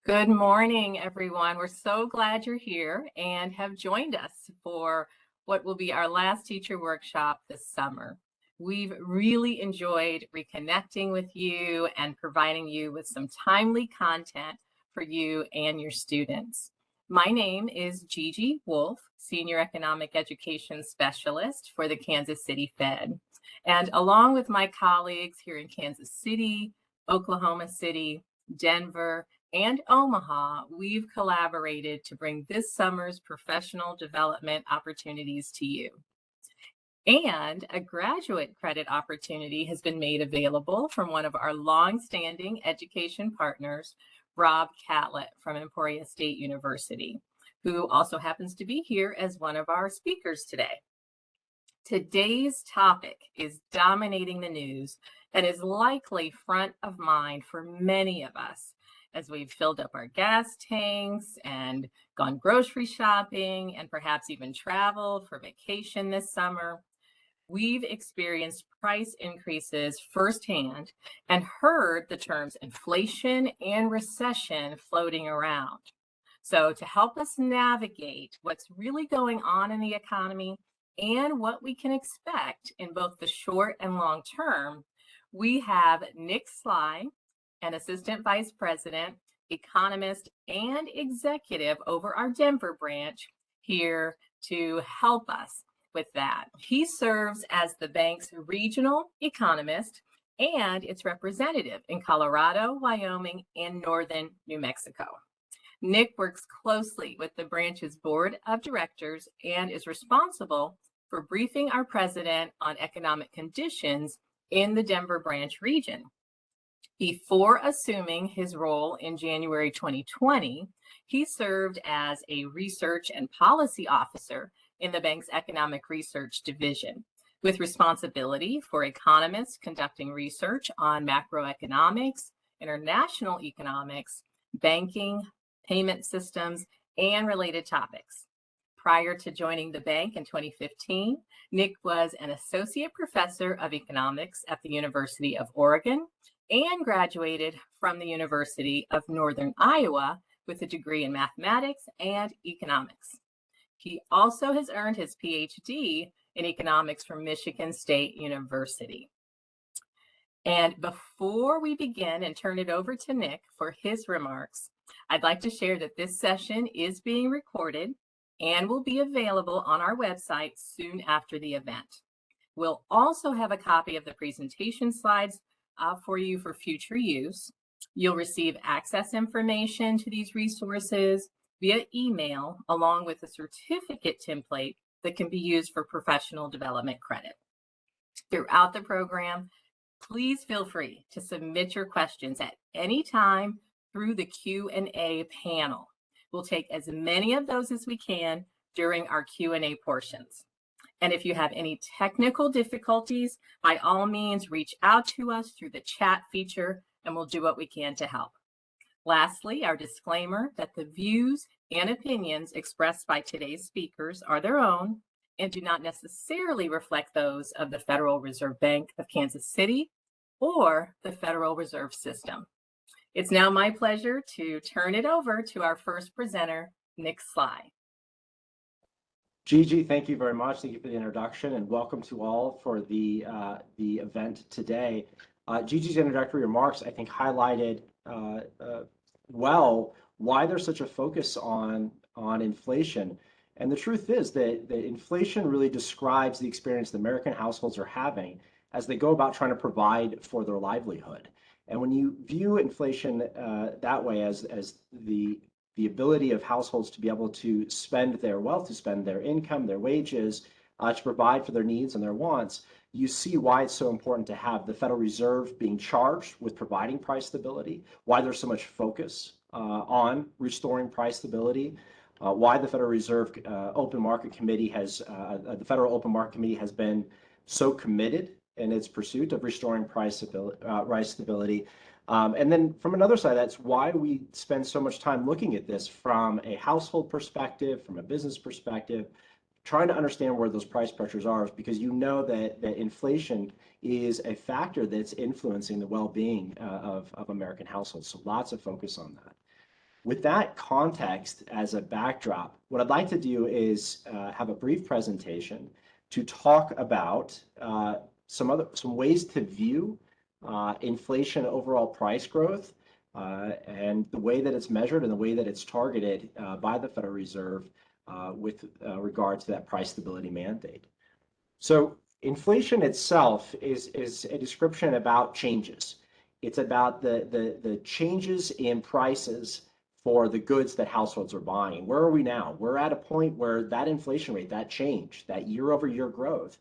Good morning, everyone. We're so glad you're here and have joined us for what will be our last teacher workshop this summer. We've really enjoyed reconnecting with you and providing you with some timely content for you and your students. My name is Gigi Wolf, Senior Economic Education Specialist for the Kansas City Fed. And along with my colleagues here in Kansas City, Oklahoma City, Denver, and Omaha, we've collaborated to bring this summer's professional development opportunities to you. And a graduate credit opportunity has been made available from one of our longstanding education partners, Rob Catlett from Emporia State University, who also happens to be here as one of our speakers today. Today's topic is dominating the news and is likely front of mind for many of us as we've filled up our gas tanks and gone grocery shopping and perhaps even traveled for vacation this summer. We've experienced price increases firsthand and heard the terms inflation and recession floating around. So to help us navigate what's really going on in the economy and what we can expect in both the short and long term, we have Nick Sly, an Assistant Vice President, Economist, and Executive over our Denver branch, here to help us with that. He serves as the bank's regional economist and its representative in Colorado, Wyoming, and northern New Mexico. Nick works closely with the branch's board of directors and is responsible for briefing our president on economic conditions in the Denver branch region. Before assuming his role in January 2020, he served as a research and policy officer in the bank's economic research division, with responsibility for economists conducting research on macroeconomics, international economics, banking, payment systems, and related topics. Prior to joining the bank in 2015, Nick was an associate professor of economics at the University of Oregon and graduated from the University of Northern Iowa with a degree in mathematics and economics. He also has earned his PhD in economics from Michigan State University. And before we begin and turn it over to Nick for his remarks, I'd like to share that this session is being recorded and will be available on our website soon after the event. We'll also have a copy of the presentation slides for you for future use. You'll receive access information to these resources via email, along with a certificate template that can be used for professional development credit. Throughout the program, please feel free to submit your questions at any time through the Q&A panel. We'll take as many of those as we can during our Q&A portions. And if you have any technical difficulties, by all means, reach out to us through the chat feature and we'll do what we can to help. Lastly, our disclaimer that the views and opinions expressed by today's speakers are their own and do not necessarily reflect those of the Federal Reserve Bank of Kansas City or the Federal Reserve System. It's now my pleasure to turn it over to our first presenter, Nick Sly. Gigi, thank you very much. Thank you for the introduction and welcome to all for the event today. Gigi's introductory remarks, I think, highlighted well why there's such a focus on inflation. And the truth is that inflation really describes the experience that American households are having as they go about trying to provide for their livelihood. And when you view inflation that way as the ability of households to be able to spend their wealth, to spend their income, their wages, to provide for their needs and their wants, you see why it's so important to have the Federal Reserve being charged with providing price stability, why there's so much focus on restoring price stability, why the Federal Reserve Open Market Committee the Federal Open Market Committee has been so committed in its pursuit of restoring price stability. And then from another side, that's why we spend so much time looking at this from a household perspective, from a business perspective, trying to understand where those price pressures are, because you know that inflation is a factor that's influencing the well-being of American households. So lots of focus on that. With that context as a backdrop, what I'd like to do is have a brief presentation to talk about some ways to view inflation overall price growth and the way that it's measured and the way that it's targeted by the Federal Reserve with regard to that price stability mandate. So inflation itself is a description about changes. It's about the changes in prices for the goods that households are buying. Where are we now? We're at a point where that inflation rate, that change, that year-over-year growth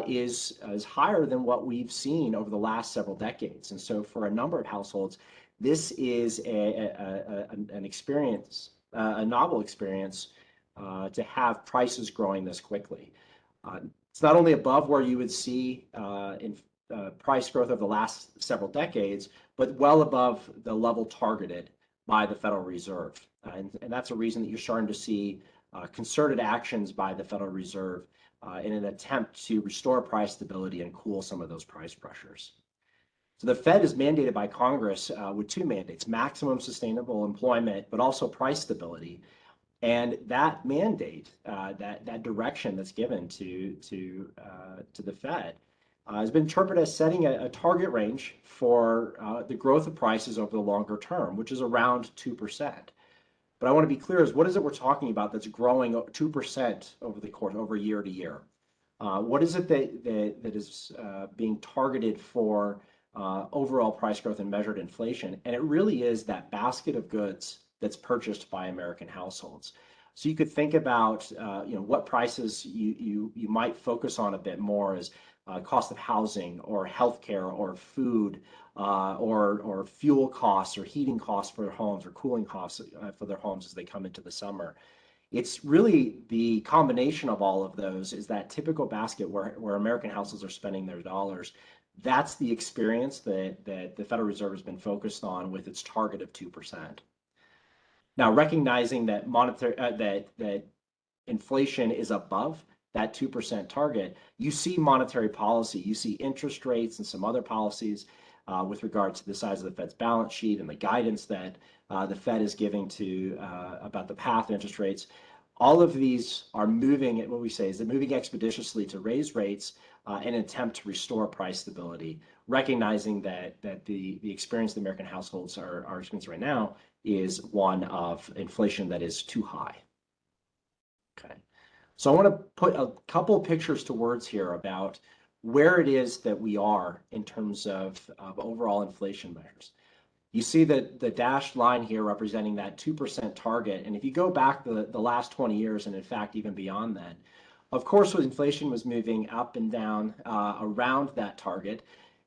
is higher than what we've seen over the last several decades. And so for a number of households, this is an experience, a novel experience to have prices growing this quickly. It's not only above where you would see in price growth over the last several decades, but well above the level targeted by the Federal Reserve. And that's a reason that you're starting to see concerted actions by the Federal Reserve in an attempt to restore price stability and cool some of those price pressures. So the Fed is mandated by Congress with two mandates: maximum sustainable employment, but also price stability. And that mandate, that direction that's given to the Fed, has been interpreted as setting a target range for the growth of prices over the longer term, which is around 2%. But I want to be clear is what is it we're talking about that's growing 2% over the course, over year to year? What is it that is being targeted for overall price growth and measured inflation? And it really is that basket of goods that's purchased by American households. So you could think about what prices you might focus on a bit more as cost of housing or healthcare or food or fuel costs or heating costs for their homes or cooling costs for their homes as they come into the summer. It's really the combination of all of those is that typical basket where American households are spending their dollars. That's the experience that the Federal Reserve has been focused on with its target of 2%. Now, recognizing that that inflation is above that 2% target, you see monetary policy, you see interest rates and some other policies with regard to the size of the Fed's balance sheet and the guidance that the Fed is giving to about the path of interest rates. All of these are moving, what we say is they're moving expeditiously to raise rates in an attempt to restore price stability, recognizing that the experience the American households are experiencing right now is one of inflation that is too high. Okay, so I want to put a couple of pictures to words here about where it is that we are in terms of overall inflation measures. You see the dashed line here representing that 2% target. And if you go back the last 20 years, and in fact, even beyond that, of course, inflation was moving up and down around that target.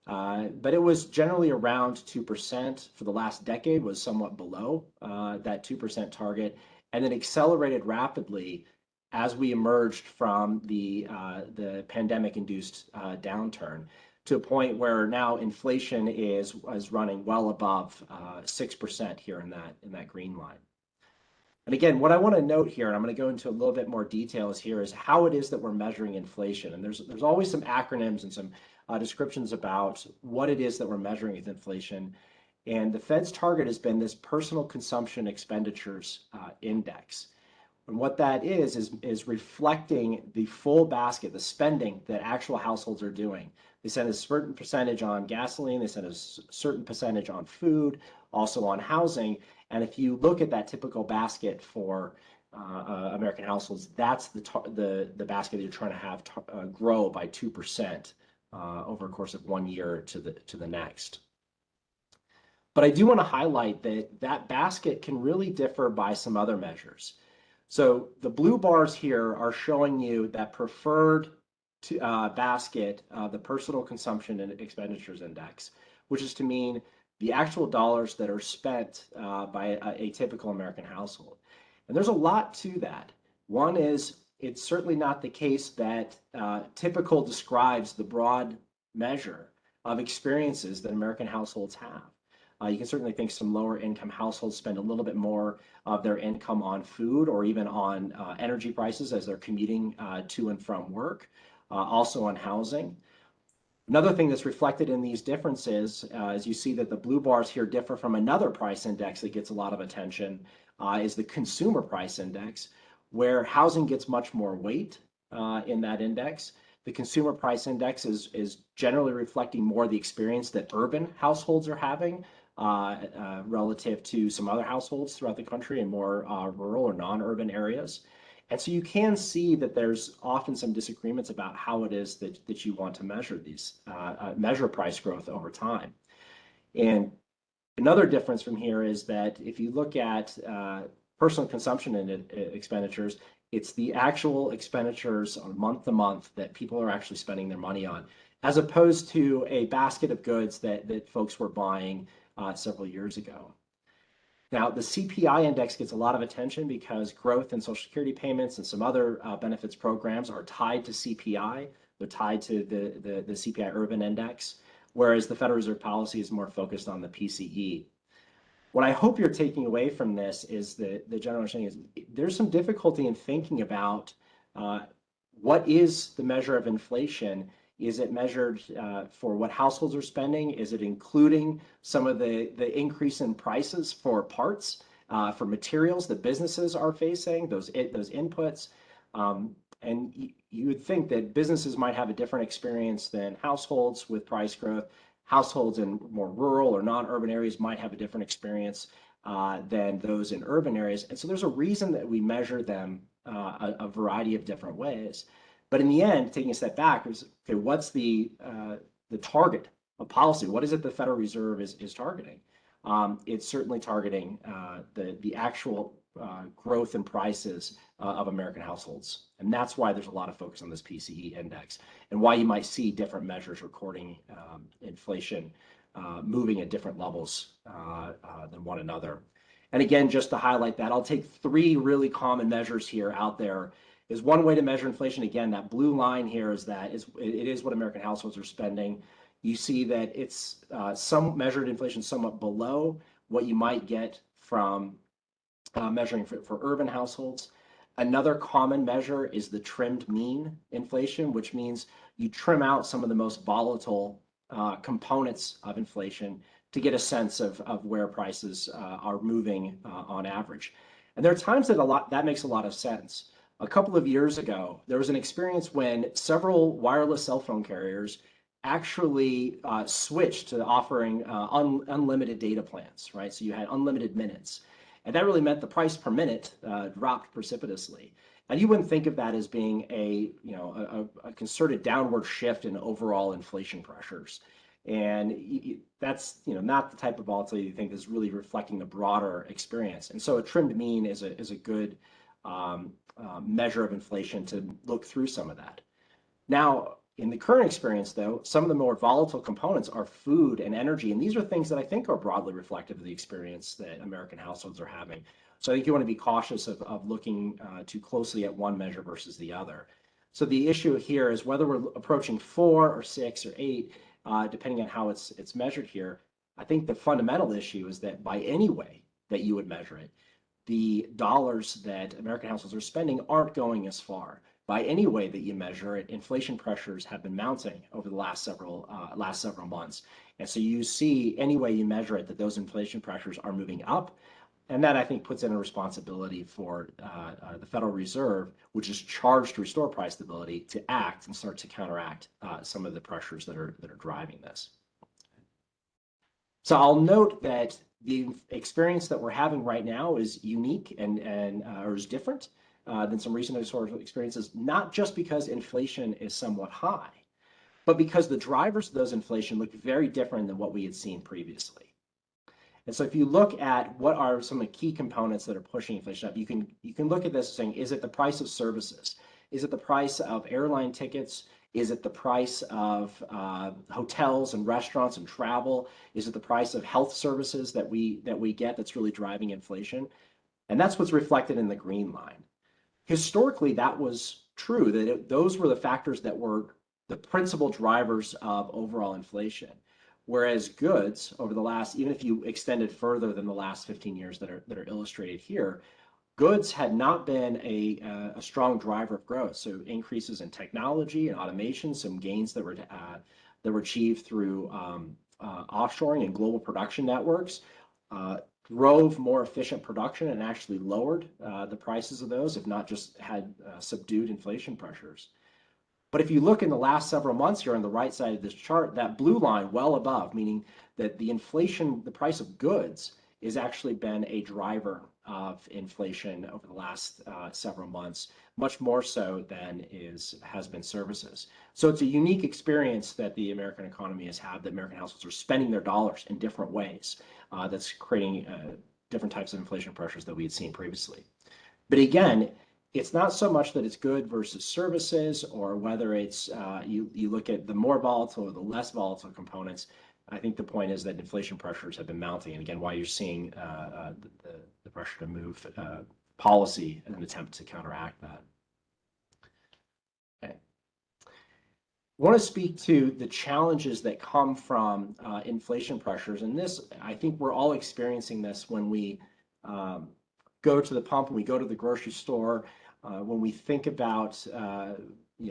But it was generally around 2% for the last decade, was somewhat below that 2% target, and then accelerated rapidly as we emerged from the pandemic-induced downturn to a point where now inflation is running well above 6% here in that green line. And again, what I want to note here, and I'm going to go into a little bit more details here, is how it is that we're measuring inflation. And there's always some acronyms and some descriptions about what it is that we're measuring with inflation. And the Fed's target has been this personal consumption expenditures index. And what that is reflecting the full basket, the spending that actual households are doing. They set a certain percentage on gasoline, they set a certain percentage on food, also on housing. And if you look at that typical basket for American households, that's the basket that you're trying to have grow by 2% over a course of 1 year to the next. But I do want to highlight that basket can really differ by some other measures. So the blue bars here are showing you that preferred basket, the personal consumption and expenditures index, which is to mean the actual dollars that are spent by a typical American household. And there's a lot to that. One is, it's certainly not the case that typical describes the broad measure of experiences that American households have. You can certainly think some lower income households spend a little bit more of their income on food or even on energy prices as they're commuting to and from work, also on housing. Another thing that's reflected in these differences, as you see that the blue bars here differ from another price index that gets a lot of attention, is the consumer price index, where housing gets much more weight in that index. The consumer price index is generally reflecting more the experience that urban households are having relative to some other households throughout the country in more rural or non-urban areas. And so you can see that there's often some disagreements about how it is that you want to measure these, measure price growth over time. And another difference from here is that if you look at personal consumption and expenditures, it's the actual expenditures on month to month that people are actually spending their money on, as opposed to a basket of goods that folks were buying several years ago. Now, the CPI index gets a lot of attention because growth in Social Security payments and some other benefits programs are tied to CPI. They're tied to the CPI urban index, whereas the Federal Reserve policy is more focused on the PCE. What I hope you're taking away from this is the general understanding is there's some difficulty in thinking about what is the measure of inflation. Is it measured for what households are spending? Is it including some of the increase in prices for parts, for materials that businesses are facing, those inputs? And you would think that businesses might have a different experience than households with price growth. Households in more rural or non-urban areas might have a different experience than those in urban areas. And so there's a reason that we measure them a variety of different ways. But in the end, taking a step back, is okay, what's the target of policy? What is it the Federal Reserve is targeting? It's certainly targeting the actual growth in prices of American households. And that's why there's a lot of focus on this PCE index and why you might see different measures recording inflation moving at different levels than one another. And again, just to highlight that, I'll take three really common measures here out there. Is one way to measure inflation. Again, that blue line here is it is what American households are spending. You see that it's some measured inflation somewhat below what you might get from measuring for urban households. Another common measure is the trimmed mean inflation, which means you trim out some of the most volatile components of inflation to get a sense of where prices are moving on average. And there are times that makes a lot of sense. A couple of years ago, there was an experience when several wireless cell phone carriers actually switched to offering unlimited data plans, right? So you had unlimited minutes. And that really meant the price per minute dropped precipitously. And you wouldn't think of that as being a concerted downward shift in overall inflation pressures. And that's not the type of volatility you think is really reflecting the broader experience. And so a trimmed mean is a good measure of inflation to look through some of that. Now, in the current experience, though, some of the more volatile components are food and energy, and these are things that I think are broadly reflective of the experience that American households are having. So I think you want to be cautious of looking too closely at one measure versus the other. So the issue here is whether we're approaching 4 or 6 or 8, depending on how it's measured here. I think the fundamental issue is that by any way that you would measure it, the dollars that American households are spending aren't going as far. By any way that you measure it, inflation pressures have been mounting over the last several months. And so you see any way you measure it that those inflation pressures are moving up. And that, I think, puts in a responsibility for the Federal Reserve, which is charged to restore price stability, to act and start to counteract some of the pressures that are driving this. So I'll note that the experience that we're having right now is unique and or is different than some recent historical experiences, not just because inflation is somewhat high, but because the drivers of those inflation look very different than what we had seen previously. And so if you look at what are some of the key components that are pushing inflation up, you can look at this saying, is it the price of services? Is it the price of airline tickets? Is it the price of hotels and restaurants and travel? Is it the price of health services that we get that's really driving inflation? And that's what's reflected in the green line. Historically, that was true, that those were the factors that were the principal drivers of overall inflation. Whereas goods over the last, even if you extended further than the last 15 years that are illustrated here, goods had not been a strong driver of growth. So increases in technology and automation, some gains that were that were achieved through offshoring and global production networks drove more efficient production and actually lowered the prices of those, if not just had subdued inflation pressures. But if you look in the last several months here on the right side of this chart, that blue line well above, meaning that the inflation, the price of goods, has actually been a driver of inflation over the last several months, much more so than has been services. So it's a unique experience that the American economy has had, that American households are spending their dollars in different ways. That's creating different types of inflation pressures that we had seen previously. But again, it's not so much that it's good versus services, or whether it's you look at the more volatile or the less volatile components. I think the point is that inflation pressures have been mounting, and again, why you're seeing the pressure to move policy in an attempt to counteract that. Okay. I want to speak to the challenges that come from inflation pressures, and this, I think we're all experiencing this when we go to the pump, when we go to the grocery store, when we think about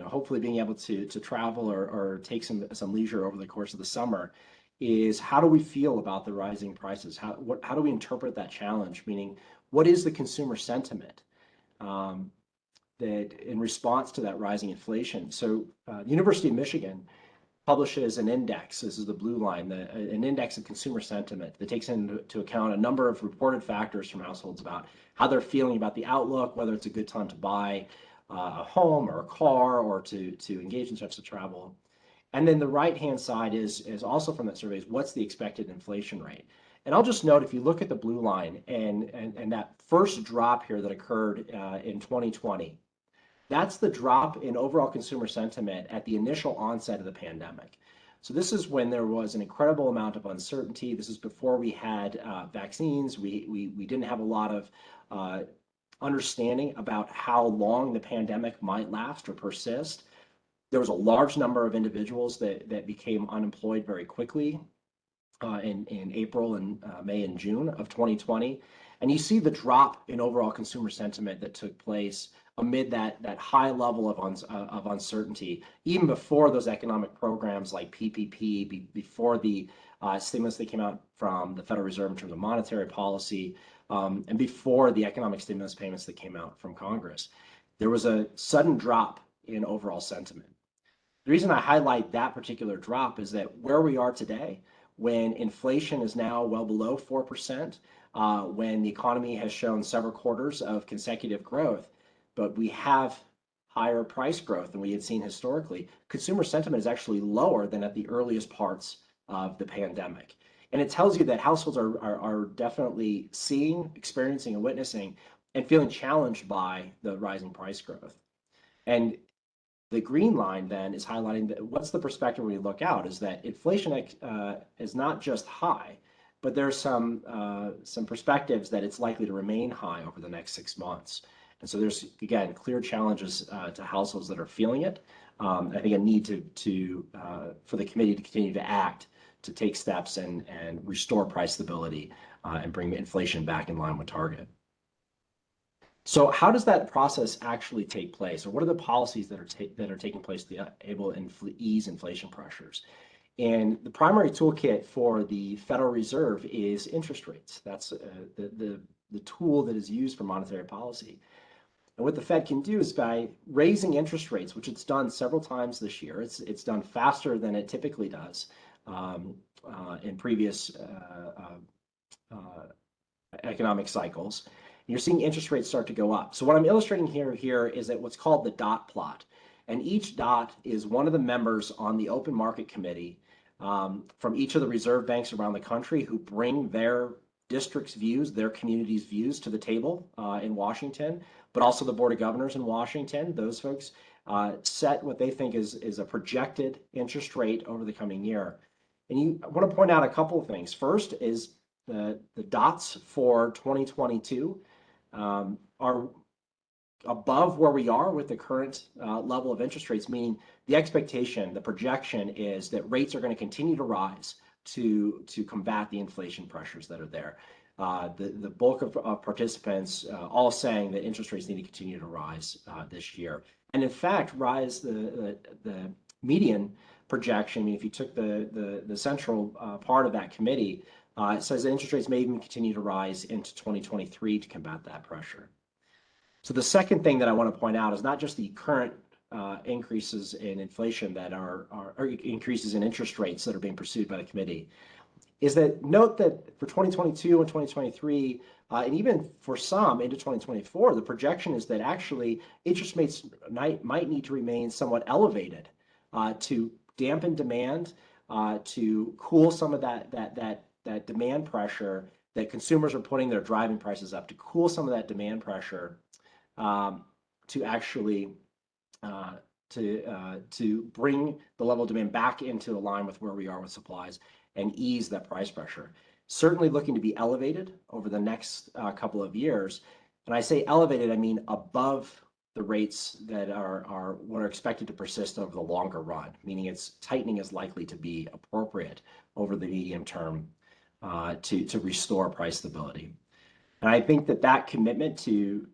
hopefully being able to travel or take some leisure over the course of the summer, is how do we feel about the rising prices? How do we interpret that challenge? Meaning, what is the consumer sentiment that in response to that rising inflation? So the University of Michigan publishes an index, this is the blue line, an index of consumer sentiment that takes into account a number of reported factors from households about how they're feeling about the outlook, whether it's a good time to buy a home or a car, or to engage in types of travel. And then the right-hand side is also from that survey, is what's the expected inflation rate? And I'll just note, if you look at the blue line and that first drop here that occurred in 2020, that's the drop in overall consumer sentiment at the initial onset of the pandemic. So this is when there was an incredible amount of uncertainty. This is before we had vaccines. We didn't have a lot of understanding about how long the pandemic might last or persist. There was a large number of individuals that became unemployed very quickly in April and May and June of 2020. And you see the drop in overall consumer sentiment that took place amid that high level of uncertainty, even before those economic programs like PPP, before the stimulus that came out from the Federal Reserve in terms of monetary policy, and before the economic stimulus payments that came out from Congress. There was a sudden drop in overall sentiment. The reason I highlight that particular drop is that where we are today, when inflation is now well below 4%, when the economy has shown several quarters of consecutive growth, but we have higher price growth than we had seen historically, consumer sentiment is actually lower than at the earliest parts of the pandemic. And it tells you that households are definitely seeing, experiencing, and witnessing and feeling challenged by the rising price growth. And the green line then is highlighting that what's the perspective when we look out, is that inflation is not just high, but there's some perspectives that it's likely to remain high over the next 6 months. And so there's, again, clear challenges to households that are feeling it. I think a need for the committee to continue to act, to take steps and restore price stability and bring inflation back in line with target. So how does that process actually take place, or what are the policies that are taking place to able to ease inflation pressures? And the primary toolkit for the Federal Reserve is interest rates. That's the tool that is used for monetary policy. And what the Fed can do is, by raising interest rates, which it's done several times this year, it's done faster than it typically does in previous economic cycles. You're seeing interest rates start to go up. So what I'm illustrating here is that what's called the dot plot. And each dot is one of the members on the Open Market Committee from each of the reserve banks around the country, who bring their district's views, their community's views to the table in Washington, but also the Board of Governors in Washington. Those folks set what they think is a projected interest rate over the coming year. And I want to point out a couple of things. First is the dots for 2022 are above where we are with the current level of interest rates, meaning the expectation, the projection is that rates are going to continue to rise to combat the inflation pressures that are there. The bulk of participants all saying that interest rates need to continue to rise this year. And in fact, the median projection, I mean, if you took the central part of that committee, it says that interest rates may even continue to rise into 2023 to combat that pressure. So the second thing that I want to point out is not just the current increases in inflation that are increases in interest rates that are being pursued by the committee, is that note that for 2022 and 2023, and even for some into 2024, the projection is that actually interest rates might need to remain somewhat elevated to dampen demand, to cool some of that demand pressure that consumers are putting their driving prices up, to cool some of that demand pressure, to actually to bring the level of demand back into line with where we are with supplies and ease that price pressure. Certainly looking to be elevated over the next couple of years. And I say elevated, I mean above the rates that are what are expected to persist over the longer run, meaning its tightening is likely to be appropriate over the medium term to restore price stability. And I think that commitment to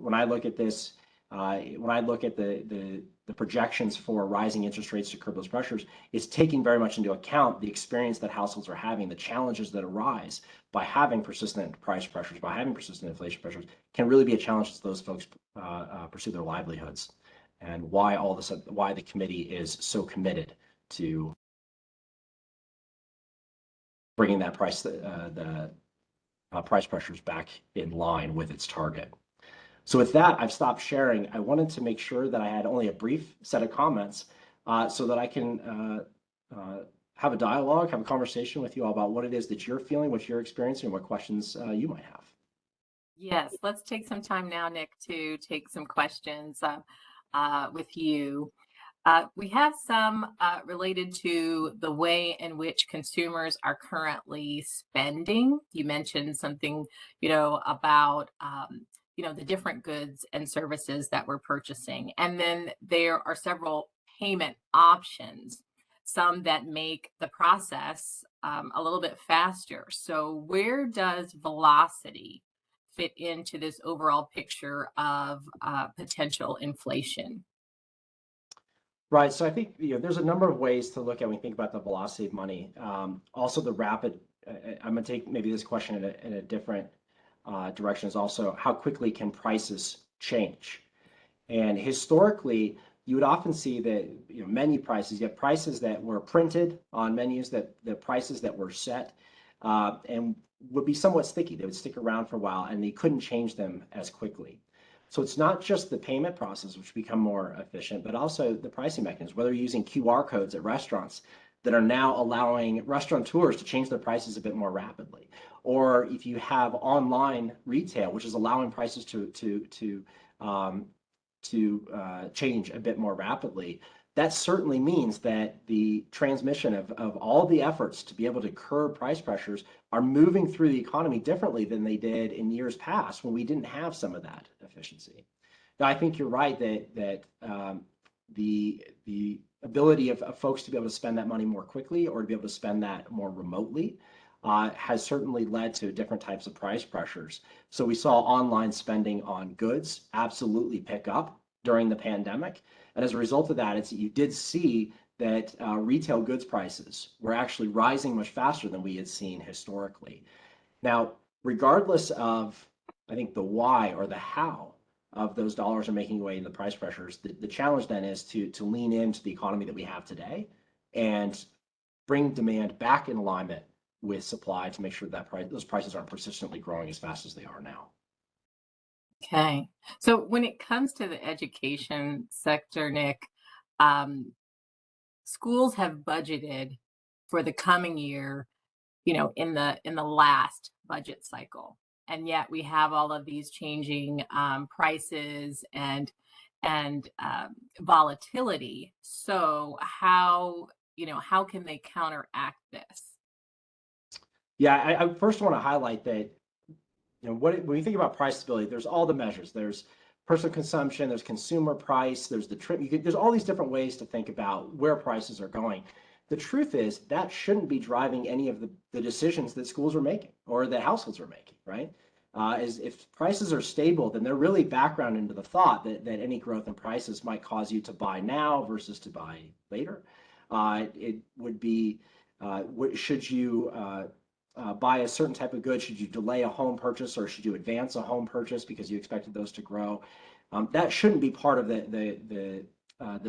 when I look at this, when I look at the projections for rising interest rates to curb those pressures, is taking very much into account the experience that households are having, the challenges that arise by having persistent price pressures, by having persistent inflation pressures, can really be a challenge as those folks pursue their livelihoods, and why why the committee is so committed to bringing that price pressures back in line with its target. So with that, I've stopped sharing. I wanted to make sure that I had only a brief set of comments so that I can have a dialogue, have a conversation with you all about what it is that you're feeling, what you're experiencing, and what questions you might have. Yes, let's take some time now, Nick, to take some questions with you. We have some related to the way in which consumers are currently spending. You mentioned something, about the different goods and services that we're purchasing. And then there are several payment options, some that make the process a little bit faster. So where does velocity fit into this overall picture of potential inflation? Right. So I think there's a number of ways to look at when we think about the velocity of money. Also, the rapid. I'm going to take maybe this question in a different direction. Is also how quickly can prices change? And historically, you would often see that menu prices. You have prices that were printed on menus, that the prices that were set, and would be somewhat sticky. They would stick around for a while, and they couldn't change them as quickly. So it's not just the payment process, which become more efficient, but also the pricing mechanisms, whether you're using QR codes at restaurants that are now allowing restaurateurs to change their prices a bit more rapidly. Or if you have online retail, which is allowing prices to change a bit more rapidly, that certainly means that the transmission of all the efforts to be able to curb price pressures are moving through the economy differently than they did in years past when we didn't have some of that efficiency. Now, I think you're right that the ability of folks to be able to spend that money more quickly or to be able to spend that more remotely has certainly led to different types of price pressures. So we saw online spending on goods absolutely pick up during the pandemic. And as a result of that, you did see that retail goods prices were actually rising much faster than we had seen historically. Now, regardless of, I think, the why or the how of those dollars are making way in the price pressures, the challenge then is to lean into the economy that we have today and bring demand back in alignment with supply to make sure that those prices aren't persistently growing as fast as they are now. Okay. So when it comes to the education sector, Nick, schools have budgeted for the coming year, in the last budget cycle, and yet we have all of these changing prices and volatility. So how can they counteract this? Yeah, I first want to highlight that when you think about price stability, there's all the measures. There's personal consumption, there's consumer price, there's the trip. There's all these different ways to think about where prices are going. The truth is that shouldn't be driving any of the decisions that schools are making or that households are making, right? If prices are stable, then they're really background into the thought that any growth in prices might cause you to buy now versus to buy later. It would be, should you buy a certain type of good? Should you delay a home purchase, or should you advance a home purchase because you expected those to grow? That shouldn't be part of the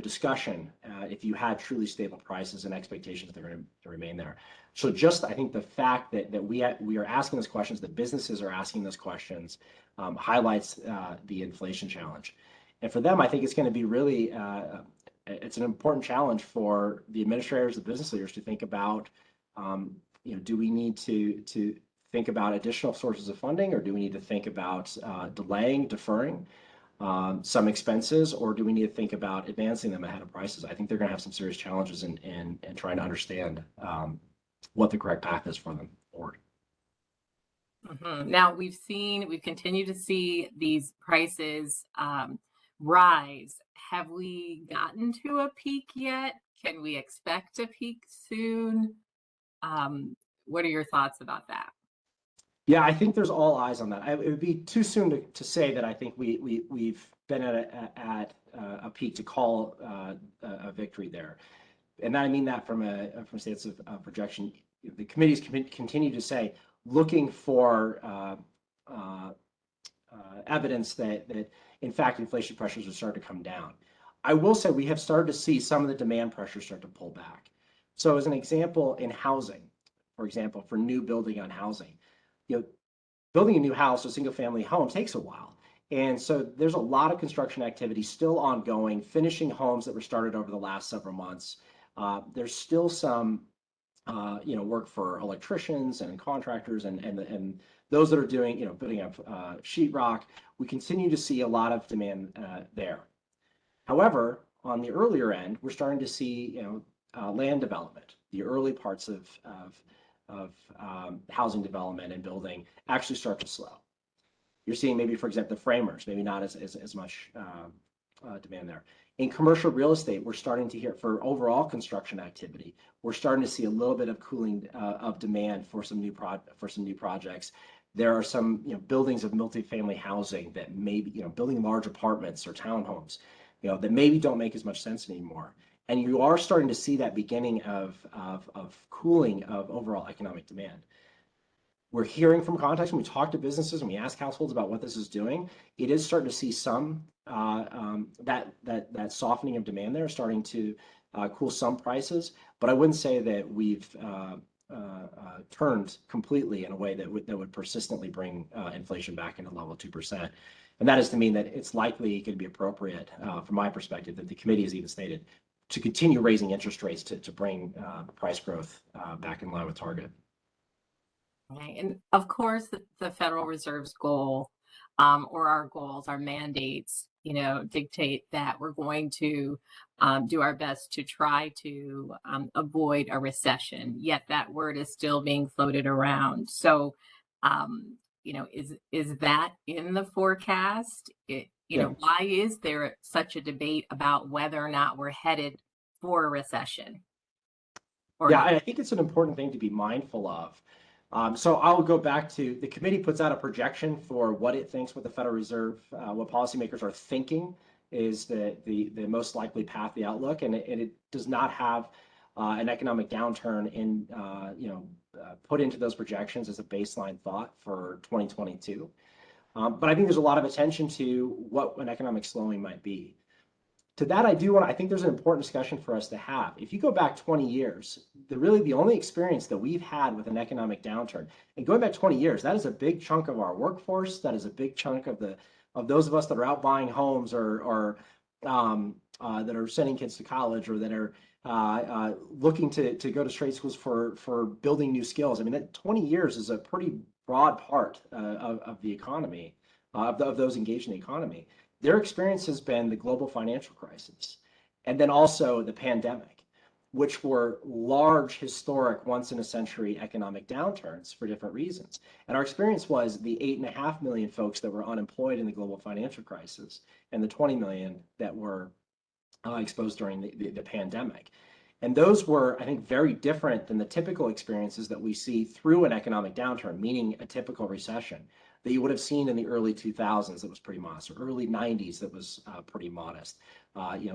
discussion if you had truly stable prices and expectations that they're going to remain there. So just, I think the fact that we are asking those questions, that businesses are asking those questions, highlights the inflation challenge. And for them, I think it's going to be really, it's an important challenge for the administrators, the business leaders to think about, do we need to think about additional sources of funding, or do we need to think about deferring some expenses, or do we need to think about advancing them ahead of prices? I think they're going to have some serious challenges in trying to understand what the correct path is for them forward. Now we've continued to see these prices rise. Have we gotten to a peak yet? Can we expect a peak soon? What are your thoughts about that? Yeah, I think there's all eyes on that. It would be too soon to say that I think we've been at a peak to call a victory there. And I mean that from a stance of projection. The committees continue to say, looking for evidence that in fact inflation pressures are starting to come down. I will say we have started to see some of the demand pressures start to pull back. So as an example, in housing, for example, for new building on housing, building a new house, a single family home, takes a while. And so there's a lot of construction activity still ongoing, finishing homes that were started over the last several months. There's still some work for electricians and contractors and those that are doing, building up sheetrock. We continue to see a lot of demand there. However, on the earlier end, we're starting to see, land development, the early parts of housing development and building actually start to slow. You're seeing maybe, for example, the framers, maybe not as much demand there. In commercial real estate, we're starting to hear, for overall construction activity, we're starting to see a little bit of cooling of demand for some new projects. There are some buildings of multifamily housing that maybe building large apartments or townhomes, that maybe don't make as much sense anymore. And you are starting to see that beginning of cooling of overall economic demand. We're hearing from contacts, when we talk to businesses and we ask households about what this is doing, it is starting to see some that softening of demand there, starting to cool some prices. But I wouldn't say that we've turned completely in a way that would persistently bring inflation back into level 2%. And that is to mean that it's likely going to be appropriate, from my perspective, that the committee has even stated, to continue raising interest rates to bring price growth back in line with target. Okay. And of course, the Federal Reserve's goal, or our goals, our mandates, dictate that we're going to do our best to try to avoid a recession. Yet that word is still being floated around. So, is that in the forecast? Why is there such a debate about whether or not we're headed for a recession? I think it's an important thing to be mindful of. So I'll go back to the committee puts out a projection for what it thinks, what the Federal Reserve, what policymakers are thinking is the most likely path, the outlook, and it does not have an economic downturn in put into those projections as a baseline thought for 2022. But I think there's a lot of attention to what an economic slowing might be. To that, I think there's an important discussion for us to have. If you go back 20 years, the only experience that we've had with an economic downturn, and going back 20 years, that is a big chunk of our workforce. That is a big chunk of those of us that are out buying homes or that are sending kids to college, or that are looking to go to trade schools for building new skills. I mean, that 20 years is a pretty broad part of the economy, of those engaged in the economy. Their experience has been the global financial crisis, and then also the pandemic, which were large, historic, once-in-a-century economic downturns for different reasons. And our experience was the 8.5 million folks that were unemployed in the global financial crisis, and the 20 million that were exposed during the pandemic. And those were, I think, very different than the typical experiences that we see through an economic downturn, meaning a typical recession. that you would have seen in the early 2000s that was pretty modest, or early 90s that was pretty modest,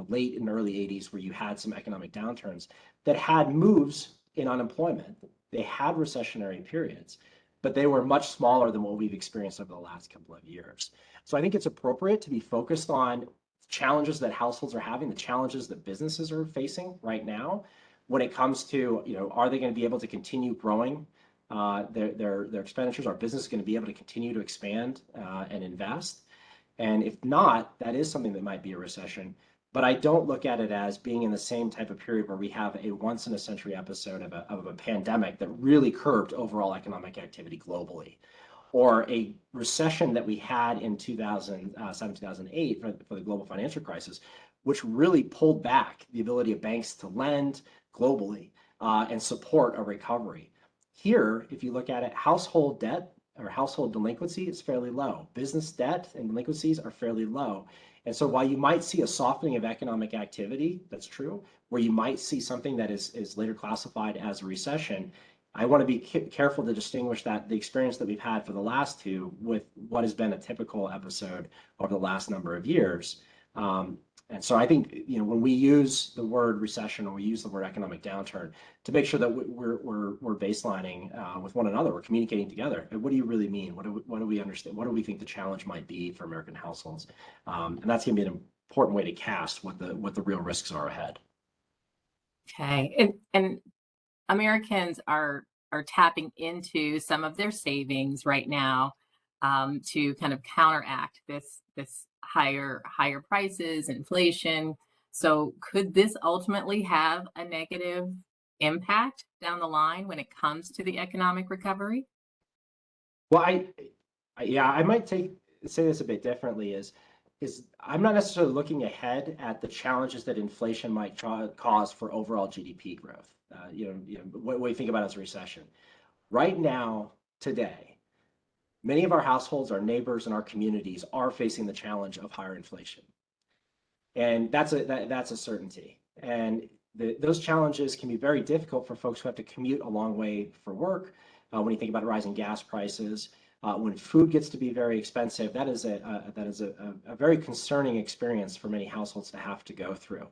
late and early 80s where you had some economic downturns that had moves in unemployment. They had recessionary periods, but they were much smaller than what we've experienced over the last couple of years. So I think it's appropriate to be focused on challenges that households are having, the challenges that businesses are facing right now when it comes to, are they going to be able to continue growing their expenditures? Are businesses going to be able to continue to expand and invest? And if not, that is something that might be a recession. But I don't look at it as being in the same type of period where we have a once in a century episode of a pandemic that really curbed overall economic activity globally, or a recession that we had in 2007, 2008 for the global financial crisis, which really pulled back the ability of banks to lend globally and support a recovery. Here, if you look at it, household debt or household delinquency is fairly low. Business debt and delinquencies are fairly low. And so while you might see a softening of economic activity, that's true, where you might see something that is later classified as a recession, I want to be careful to distinguish that the experience that we've had for the last two with what has been a typical episode over the last number of years. And so I think, when we use the word recession or we use the word economic downturn, to make sure that we're baselining with one another, we're communicating together. What do you really mean? What do we understand? What do we think the challenge might be for American households? And that's going to be an important way to cast what the real risks are ahead. Okay, and Americans are tapping into some of their savings right now to kind of counteract this higher prices, inflation. So could this ultimately have a negative impact down the line when it comes to the economic recovery? Well, I might say this a bit differently. Is I'm not necessarily looking ahead at the challenges that inflation might cause for overall GDP growth. What do you think about as a recession? Right now, today, many of our households, our neighbors, and our communities are facing the challenge of higher inflation, and that's a certainty. And those challenges can be very difficult for folks who have to commute a long way for work. When you think about rising gas prices, when food gets to be very expensive, that is a very concerning experience for many households to have to go through.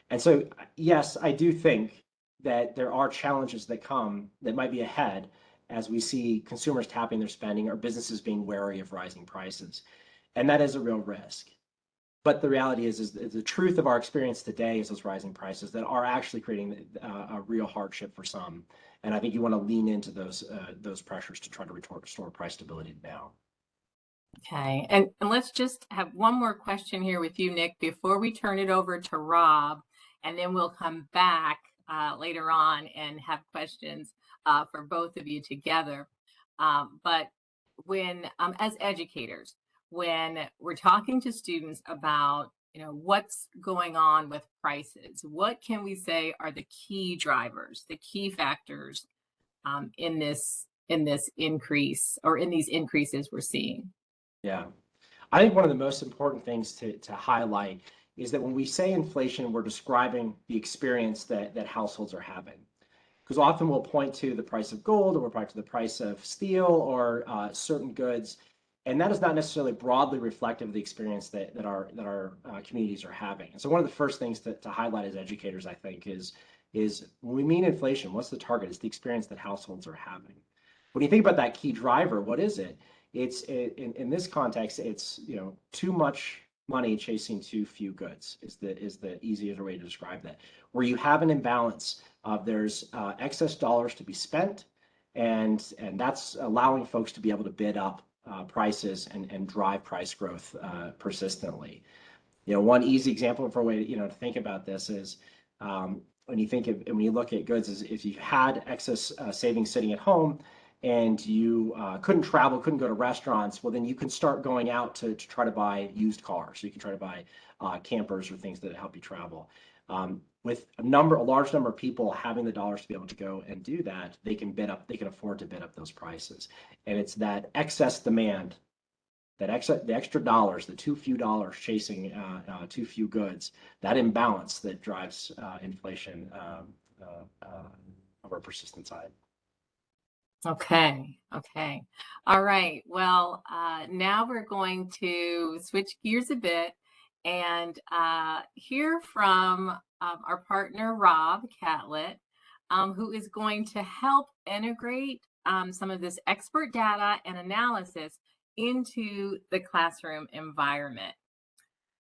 And so, yes, I do think that there are challenges that might be ahead as we see consumers tapping their spending or businesses being wary of rising prices. And that is a real risk. But the reality is the truth of our experience today is those rising prices that are actually creating a real hardship for some. And I think you want to lean into those pressures to try to restore price stability now. Okay, and let's just have one more question here with you, Nick, before we turn it over to Rob, and then we'll come back later on and have questions for both of you together. But when, as educators, when we're talking to students about, what's going on with prices, what can we say are the key drivers, the key factors in this increase or in these increases we're seeing? Yeah, I think one of the most important things to highlight is that when we say inflation, we're describing the experience that households are having. Because often we'll point to the price of gold, or we'll point to the price of steel or certain goods, and that is not necessarily broadly reflective of the experience that our communities are having. And so one of the first things to highlight as educators, I think, is when we mean inflation, what's the target? It's the experience that households are having. When you think about that key driver, what is it? In this context, it's too much money chasing too few goods is the easiest way to describe that. Where you have an imbalance of there's excess dollars to be spent, and that's allowing folks to be able to bid up prices and drive price growth persistently. One easy example for a way to think about this is when you look at goods, is if you had excess savings sitting at home and you couldn't travel, couldn't go to restaurants, well, then you can start going out to try to buy used cars. So you can try to buy campers or things that help you travel. With a large number of people having the dollars to be able to go and do that, they can afford to bid up those prices. And it's that excess demand, the extra dollars, the too few dollars chasing too few goods, that imbalance that drives inflation over a persistent side. Okay, okay. All right. Well, now we're going to switch gears a bit and hear from our partner, Rob Catlett, who is going to help integrate some of this expert data and analysis into the classroom environment.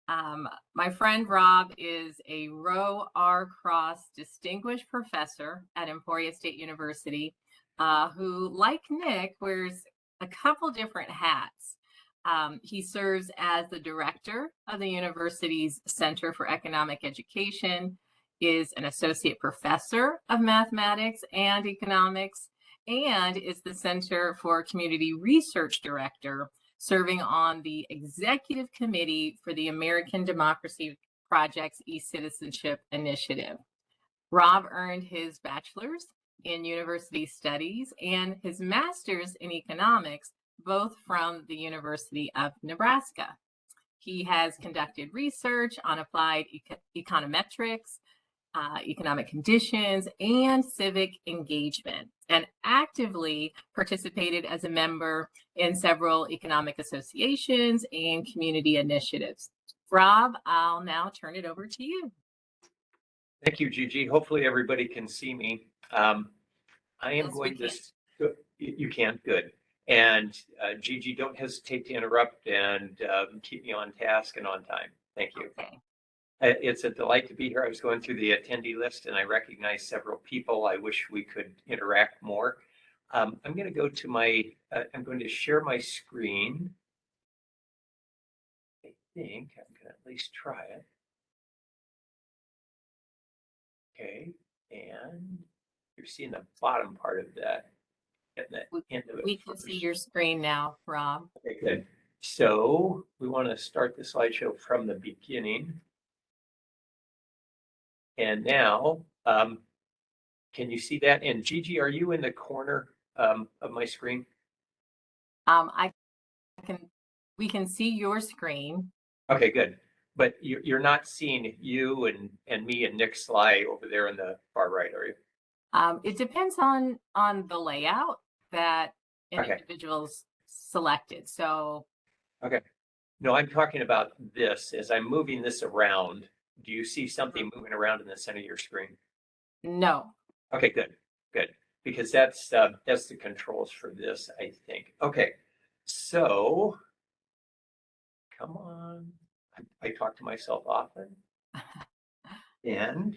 My friend Rob is a Roe R Cross Distinguished Professor at Emporia State University, who, like Nick, wears a couple different hats. He serves as the director of the university's Center for Economic Education, is an associate professor of mathematics and economics, and is the Center for Community Research Director, serving on the executive committee for the American Democracy Project's e-citizenship initiative. Rob earned his bachelor's in university studies and his master's in economics, both from the University of Nebraska. He has conducted research on applied econometrics, economic conditions, and civic engagement, and actively participated as a member in several economic associations and community initiatives. Rob, I'll now turn it over to you. Thank you, Gigi. Hopefully everybody can see me. I am Yes, going we to, you can, good. And Gigi, don't hesitate to interrupt and keep me on task and on time. Thank you. Okay. It's a delight to be here. I was going through the attendee list and I recognize several people. I wish we could interact more. I'm going to go to my, I'm going to share my screen. I think I'm going to at least try it. Okay, and you're seeing the bottom part of that at the end of it. We can see your screen now, Rob. Okay, good. So we want to start the slideshow from the beginning. And now, can you see that? And Gigi, are you in the corner of my screen? We can see your screen. Okay, good. But you're not seeing you and me and Nick Sly over there in the far right, are you? It depends on the layout that an individual's selected. So. Okay. No, I'm talking about this. As I'm moving this around, do you see something moving around in the center of your screen? No. Okay, good, good. Because that's the controls for this, I think. Okay, so come on. I talk to myself often. And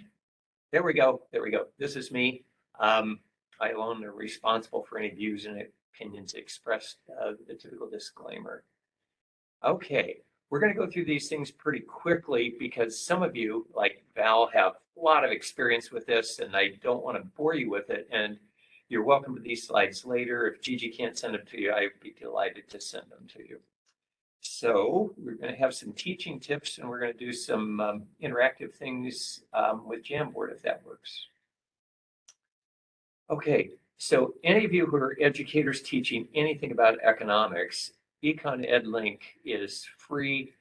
there we go. There we go. This is me. I alone am responsible for any views and opinions expressed. The typical disclaimer. Okay, we're going to go through these things pretty quickly because some of you, like Val, have a lot of experience with this and I don't want to bore you with it. And you're welcome to these slides later. If Gigi can't send them to you, I'd be delighted to send them to you. So we're going to have some teaching tips and we're going to do some interactive things with Jamboard if that works. Okay, so any of you who are educators teaching anything about economics, Econ Ed link is free.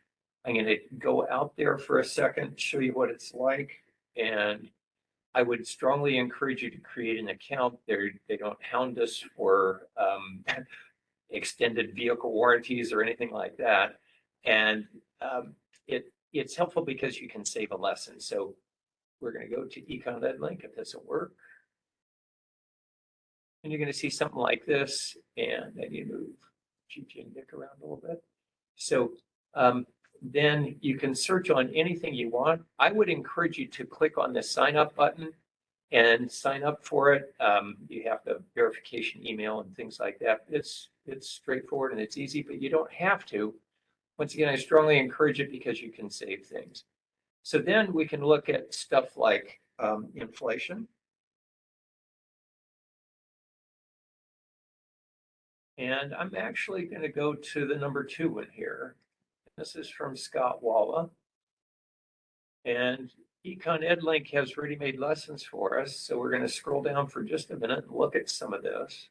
I'm going to go out there for a second, show you what it's like. And I would strongly encourage you to create an account. They don't hound us for extended vehicle warranties or anything like that. And it's helpful because you can save a lesson. So we're going to go to Econ Ed link if this will work. And you're going to see something like this. And then you move Gigi and Nick around a little bit. So then you can search on anything you want. I would encourage you to click on the sign up button and sign up for it. You have the verification email and things like that. It's straightforward and it's easy, but you don't have to. Once again, I strongly encourage it because you can save things. So then we can look at stuff like inflation. And I'm actually going to go to the number 2 one here. This is from Scott Walla. And Econ Ed link has ready-made lessons for us. So we're going to scroll down for just a minute and look at some of this.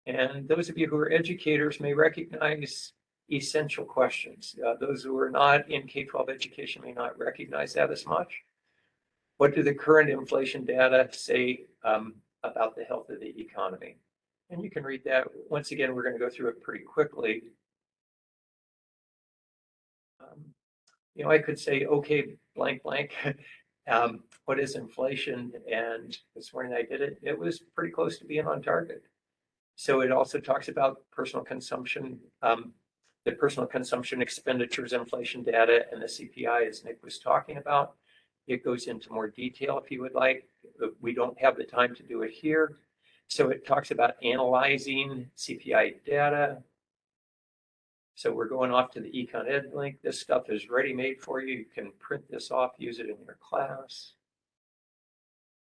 And those of you who are educators may recognize essential questions. Those who are not in K-12 education may not recognize that as much. What do the current inflation data say about the health of the economy. And you can read that. Once again, we're going to go through it pretty quickly. You know, I could say, okay, blank, blank. What is inflation? And this morning I did it. It was pretty close to being on target. So it also talks about personal consumption, the personal consumption expenditures, inflation data, and the CPI, as Nick was talking about. It goes into more detail if you would like. We don't have the time to do it here. So it talks about analyzing CPI data. So we're going off to the Econ Ed link. This stuff is ready-made for you. You can print this off, use it in your class.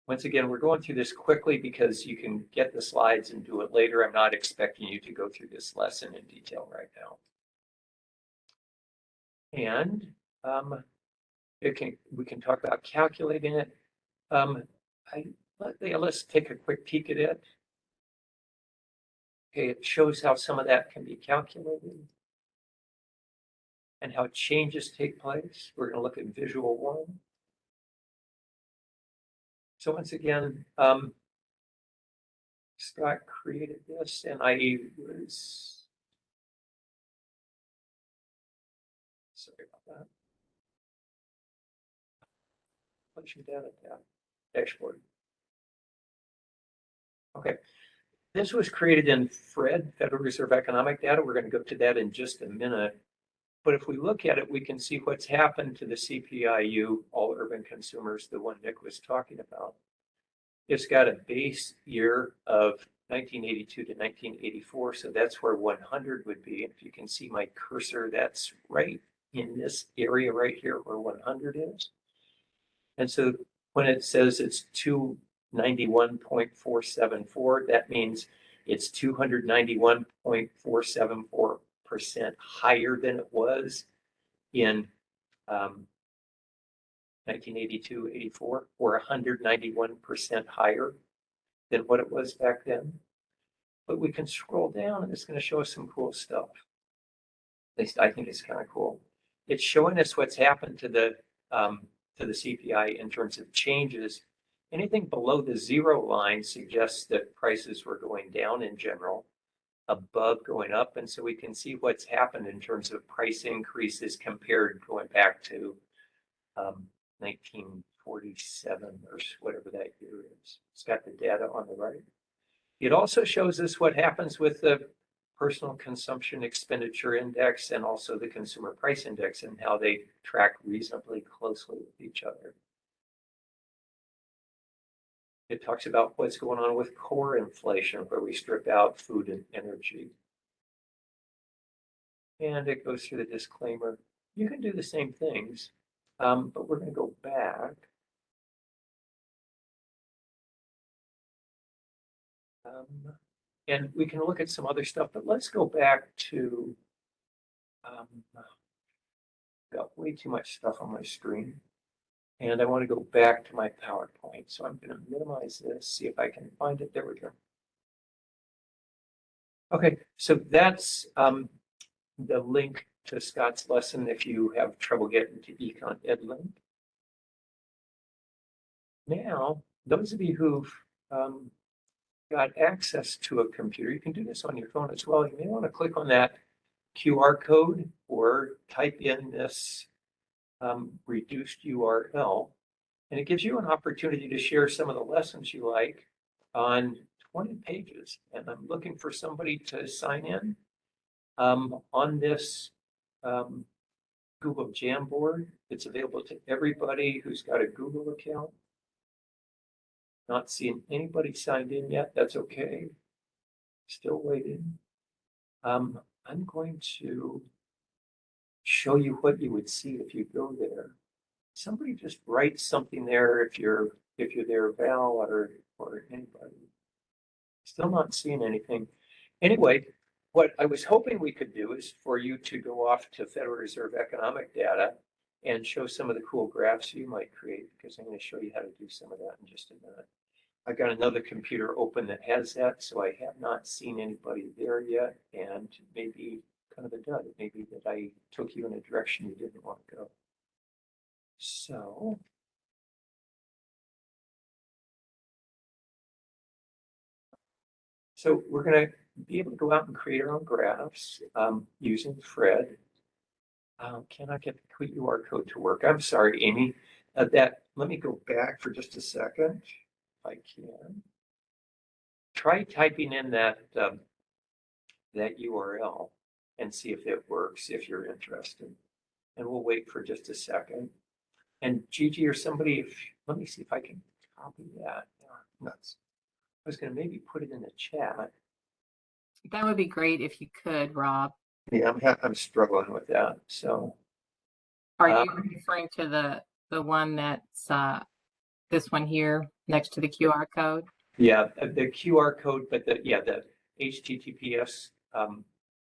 Once again, we're going through this quickly because you can get the slides and do it later. I'm not expecting you to go through this lesson in detail right now. And we can talk about calculating it. Let's take a quick peek at it. Okay, it shows how some of that can be calculated and how changes take place. We're going to look at visual 1. So once again, Scott created this, and I was, sorry about that. Inflation data tab, dashboard. Okay, this was created in FRED, Federal Reserve Economic Data. We're going to go to that in just a minute. But if we look at it, we can see what's happened to the CPIU, all urban consumers, the one Nick was talking about. It's got a base year of 1982 to 1984, so that's where 100 would be. If you can see my cursor, that's right in this area right here where 100 is. And so when it says it's 291.474, that means it's 291.474% higher than it was in 1982-84, or 191% higher than what it was back then. But we can scroll down and it's going to show us some cool stuff. At least I think it's kind of cool. It's showing us what's happened to the CPI in terms of changes. Anything below the 0 line suggests that prices were going down in general, above going up. And so we can see what's happened in terms of price increases compared going back to 1947 or whatever that year is. It's got the data on the right. It also shows us what happens with the personal consumption expenditure index and also the consumer price index and how they track reasonably closely with each other. It talks about what's going on with core inflation, where we strip out food and energy. And it goes through the disclaimer. You can do the same things, but we're going to go back. And we can look at some other stuff, but let's go back to, got way too much stuff on my screen. And I want to go back to my PowerPoint. So I'm going to minimize this, see if I can find it. There we go. Okay, so that's the link to Scott's lesson if you have trouble getting to Econ Ed link. Now, those of you who've got access to a computer, you can do this on your phone as well. You may want to click on that QR code or type in this reduced URL, and it gives you an opportunity to share some of the lessons you like on 20 pages. And I'm looking for somebody to sign in on this Google Jamboard. It's available to everybody who's got a Google account. Not seeing anybody signed in yet. That's okay. Still waiting. I'm going to show you what you would see if you go there. Somebody just write something there if you're there, Val or anybody. Still not seeing anything. Anyway, what I was hoping we could do is for you to go off to Federal Reserve economic data and show some of the cool graphs you might create, because I'm going to show you how to do some of that in just a minute. I've got another computer open that has that, so I have not seen anybody there yet, and maybe kind of a dud. Maybe that I took you in a direction you didn't want to go. So So we're going to be able to go out and create our own graphs using Fred. Cannot get the QR code to work. I'm sorry, Amy. Let me go back for just a second, if I can. Try typing in that URL and see if it works, if you're interested. And we'll wait for just a second. And Gigi or somebody, let me see if I can copy that. Nuts. I was going to maybe put it in the chat. That would be great if you could, Rob. Yeah, I'm struggling with that. So, are you referring to the one that's this one here next to the QR code? Yeah, the QR code, but the HTTPS.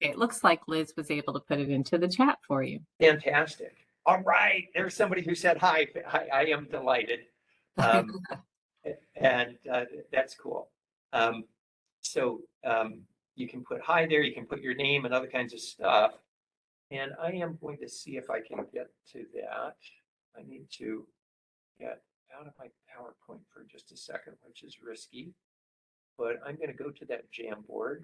It looks like Liz was able to put it into the chat for you. Fantastic. All right, there's somebody who said hi. I am delighted. And that's cool. So you can put hi there, you can put your name and other kinds of stuff. And I am going to see if I can get to that. I need to get out of my PowerPoint for just a second, which is risky. But I'm going to go to that Jamboard.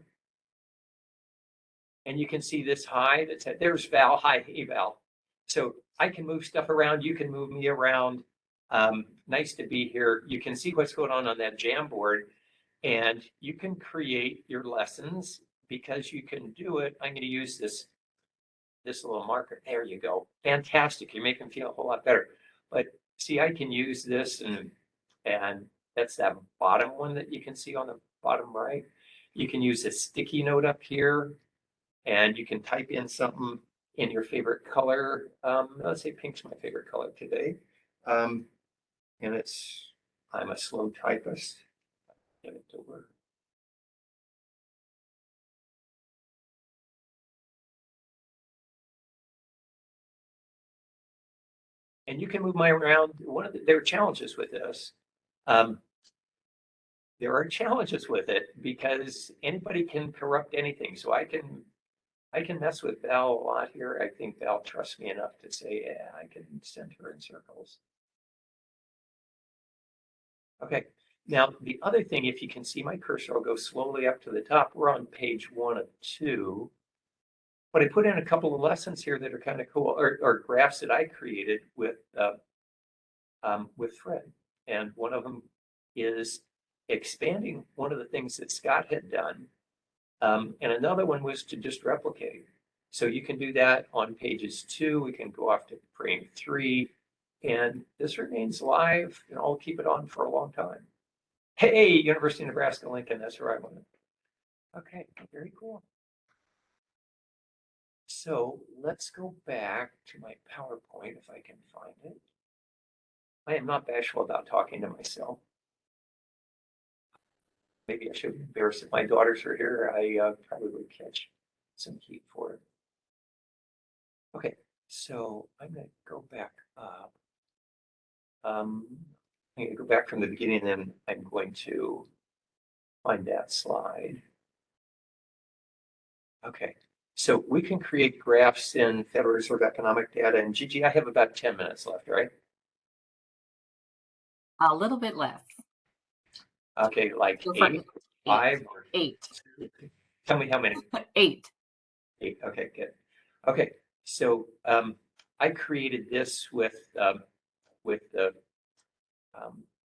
And you can see this hi that said, there's Val. Hi, hey, Val. So I can move stuff around. You can move me around. Nice to be here. You can see what's going on that Jamboard. And you can create your lessons because you can do it. I'm going to use this little marker. There you go. Fantastic. You're making me feel a whole lot better. But see, I can use this and that's that bottom one that you can see on the bottom right. You can use a sticky note up here and you can type in something in your favorite color. Let's say pink's my favorite color today. And I'm a slow typist. Get it to work. And you can move mine around. There are challenges with this. There are challenges with it because anybody can corrupt anything. So I can mess with Val a lot here. I think Val trusts me enough to say, yeah, I can send her in circles. Okay. Now, the other thing, if you can see my cursor, I'll go slowly up to the top. We're on page 1 of 2. But I put in a couple of lessons here that are kind of cool, or graphs that I created with Fred. And one of them is expanding one of the things that Scott had done. And another one was to just replicate. So you can do that on pages 2. We can go off to frame 3. And this remains live, and I'll keep it on for a long time. Hey, University of Nebraska, Lincoln, that's where I went. Okay, very cool. So let's go back to my PowerPoint if I can find it. I am not bashful about talking to myself. Maybe I should be embarrassed if my daughters are here. I probably would catch some heat for it. Okay, so I'm going to go back up. I'm going to go back from the beginning, and then I'm going to find that slide. Okay, so we can create graphs in Federal Reserve economic data. And Gigi, I have about 10 minutes left, right? A little bit less. Okay, like Go for 8, it. 5, or 8. Tell me how many. 8. 8. Okay, good. Okay, so I created this with the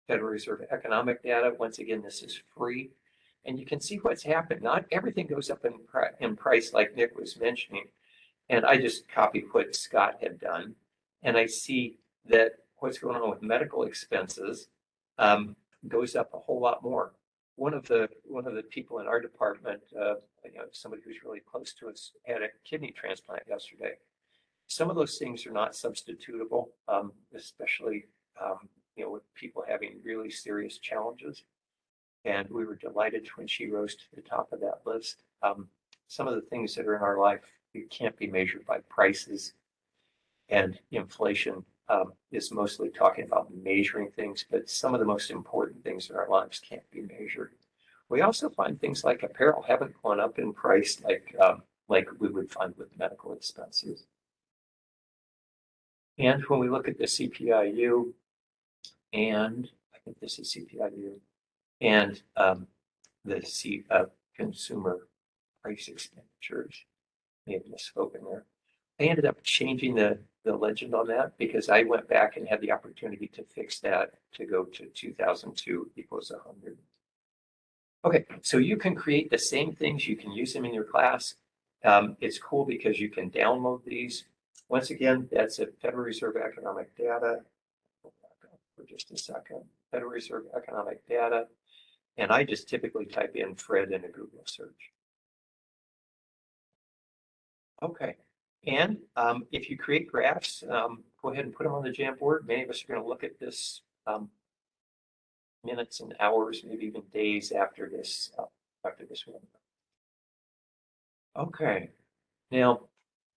Federal Reserve economic data. Once again, this is free. And you can see what's happened. Not everything goes up in price like Nick was mentioning. And I just copied what Scott had done. And I see that what's going on with medical expenses goes up a whole lot more. One of the people in our department, somebody who's really close to us, had a kidney transplant yesterday. Some of those things are not substitutable, especially with people having really serious challenges. And we were delighted when she rose to the top of that list. Some of the things that are in our life, it can't be measured by prices, and inflation is mostly talking about measuring things, but some of the most important things in our lives can't be measured. We also find things like apparel haven't gone up in price like we would find with medical expenses. And when we look at the CPIU, and I think this is CPIU, and the consumer price expenditures. May have misspoken there. I ended up changing the legend on that because I went back and had the opportunity to fix that to go to 2002 equals 100. Okay, so you can create the same things. You can use them in your class. It's cool because you can download these. Once again, that's at Federal Reserve Economic Data. For just a second, Federal Reserve Economic Data. And I just typically type in Fred in a Google search. Okay, and if you create graphs, go ahead and put them on the Jamboard. Many of us are going to look at this minutes and hours, maybe even days after this webinar. Okay, now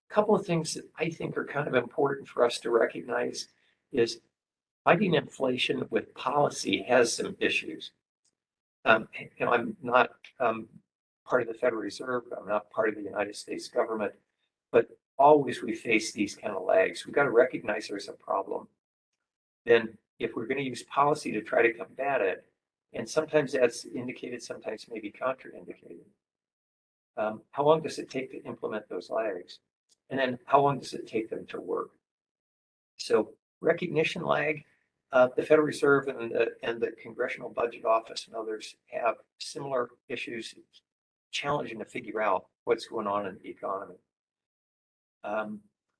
a couple of things that I think are kind of important for us to recognize is fighting inflation with policy has some issues. I'm not part of the Federal Reserve. I'm not part of the United States government, but always we face these kind of lags. We've got to recognize there's a problem. Then if we're going to use policy to try to combat it, and sometimes that's indicated, sometimes maybe contraindicated. How long does it take to implement those lags? And then how long does it take them to work? So recognition lag, the Federal Reserve and the Congressional Budget Office and others have similar issues. It's challenging to figure out what's going on in the economy.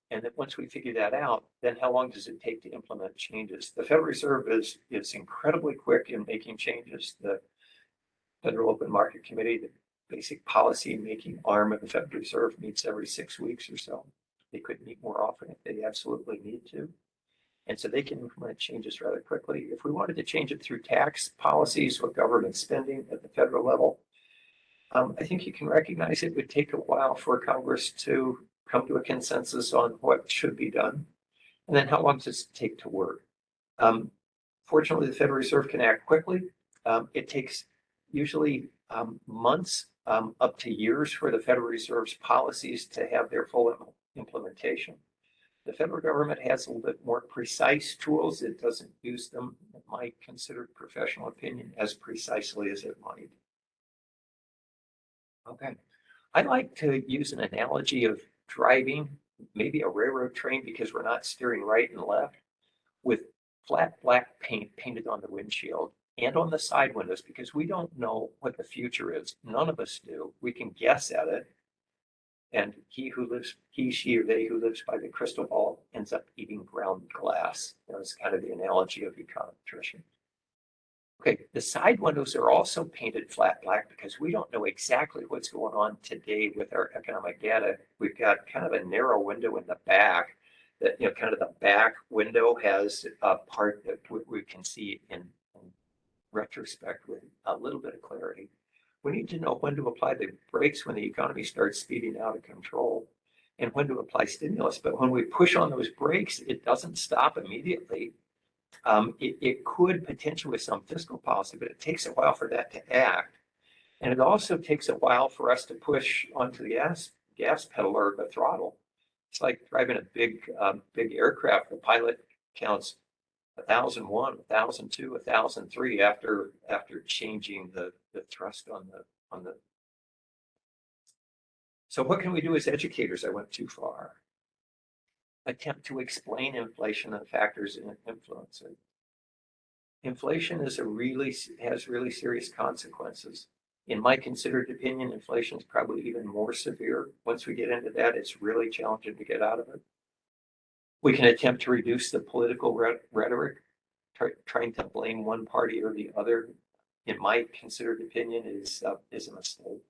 And then once we figure that out, then how long does it take to implement changes? The Federal Reserve is incredibly quick in making changes. The Federal Open Market Committee, the basic policy making arm of the Federal Reserve, meets every 6 weeks or so. They could meet more often if they absolutely need to. And so they can implement changes rather quickly. If we wanted to change it through tax policies or government spending at the federal level, I think you can recognize it would take a while for Congress to come to a consensus on what should be done. And then how long does it take to work? Fortunately, the Federal Reserve can act quickly. It takes usually months up to years for the Federal Reserve's policies to have their full implementation. The federal government has a little bit more precise tools. It doesn't use them, in my considered professional opinion, as precisely as it might. Okay, I like to use an analogy of driving, maybe a railroad train, because we're not steering right and left, with flat black paint painted on the windshield and on the side windows, because we don't know what the future is. None of us do. We can guess at it. And he, she, or they who lives by the crystal ball ends up eating ground glass. It's kind of the analogy of econometrician. Okay, the side windows are also painted flat black because we don't know exactly what's going on today with our economic data. We've got kind of a narrow window in the back that, kind of the back window has a part that we can see in retrospect with a little bit of clarity. We need to know when to apply the brakes when the economy starts speeding out of control and when to apply stimulus. But when we push on those brakes, it doesn't stop immediately. It could potentially with some fiscal policy, but it takes a while for that to act. And it also takes a while for us to push onto the gas pedal or the throttle. It's like driving a big aircraft. The pilot counts 1,001, 1,002, 1,003 after changing the thrust on the. So what can we do as educators? I went too far. Attempt to explain inflation and factors in influence it. Inflation has really serious consequences. In my considered opinion, inflation is probably even more severe. Once we get into that, it's really challenging to get out of it. We can attempt to reduce the political rhetoric, trying to blame one party or the other. In my considered opinion, is a mistake.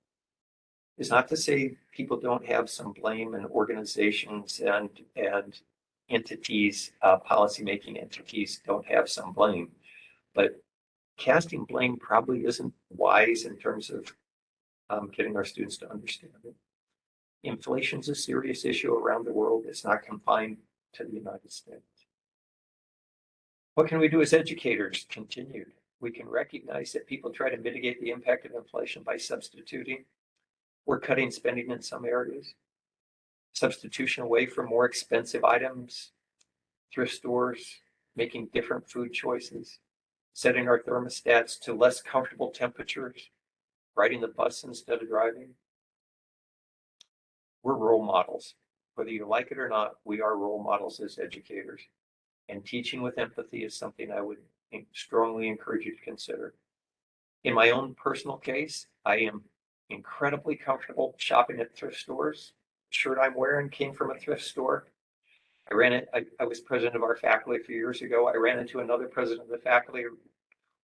It's not to say people don't have some blame in organizations and entities, policymaking entities don't have some blame, but casting blame probably isn't wise in terms of getting our students to understand it. Inflation is a serious issue around the world. It's not confined to the United States. What can we do as educators? Continued. We can recognize that people try to mitigate the impact of inflation by substituting. We're cutting spending in some areas. Substitution away from more expensive items, thrift stores, making different food choices, setting our thermostats to less comfortable temperatures, riding the bus instead of driving. We're role models. Whether you like it or not, we are role models as educators. And teaching with empathy is something I would strongly encourage you to consider. In my own personal case, I am incredibly comfortable shopping at thrift stores. The shirt I'm wearing came from a thrift store. I was president of our faculty a few years ago. I ran into another president of the faculty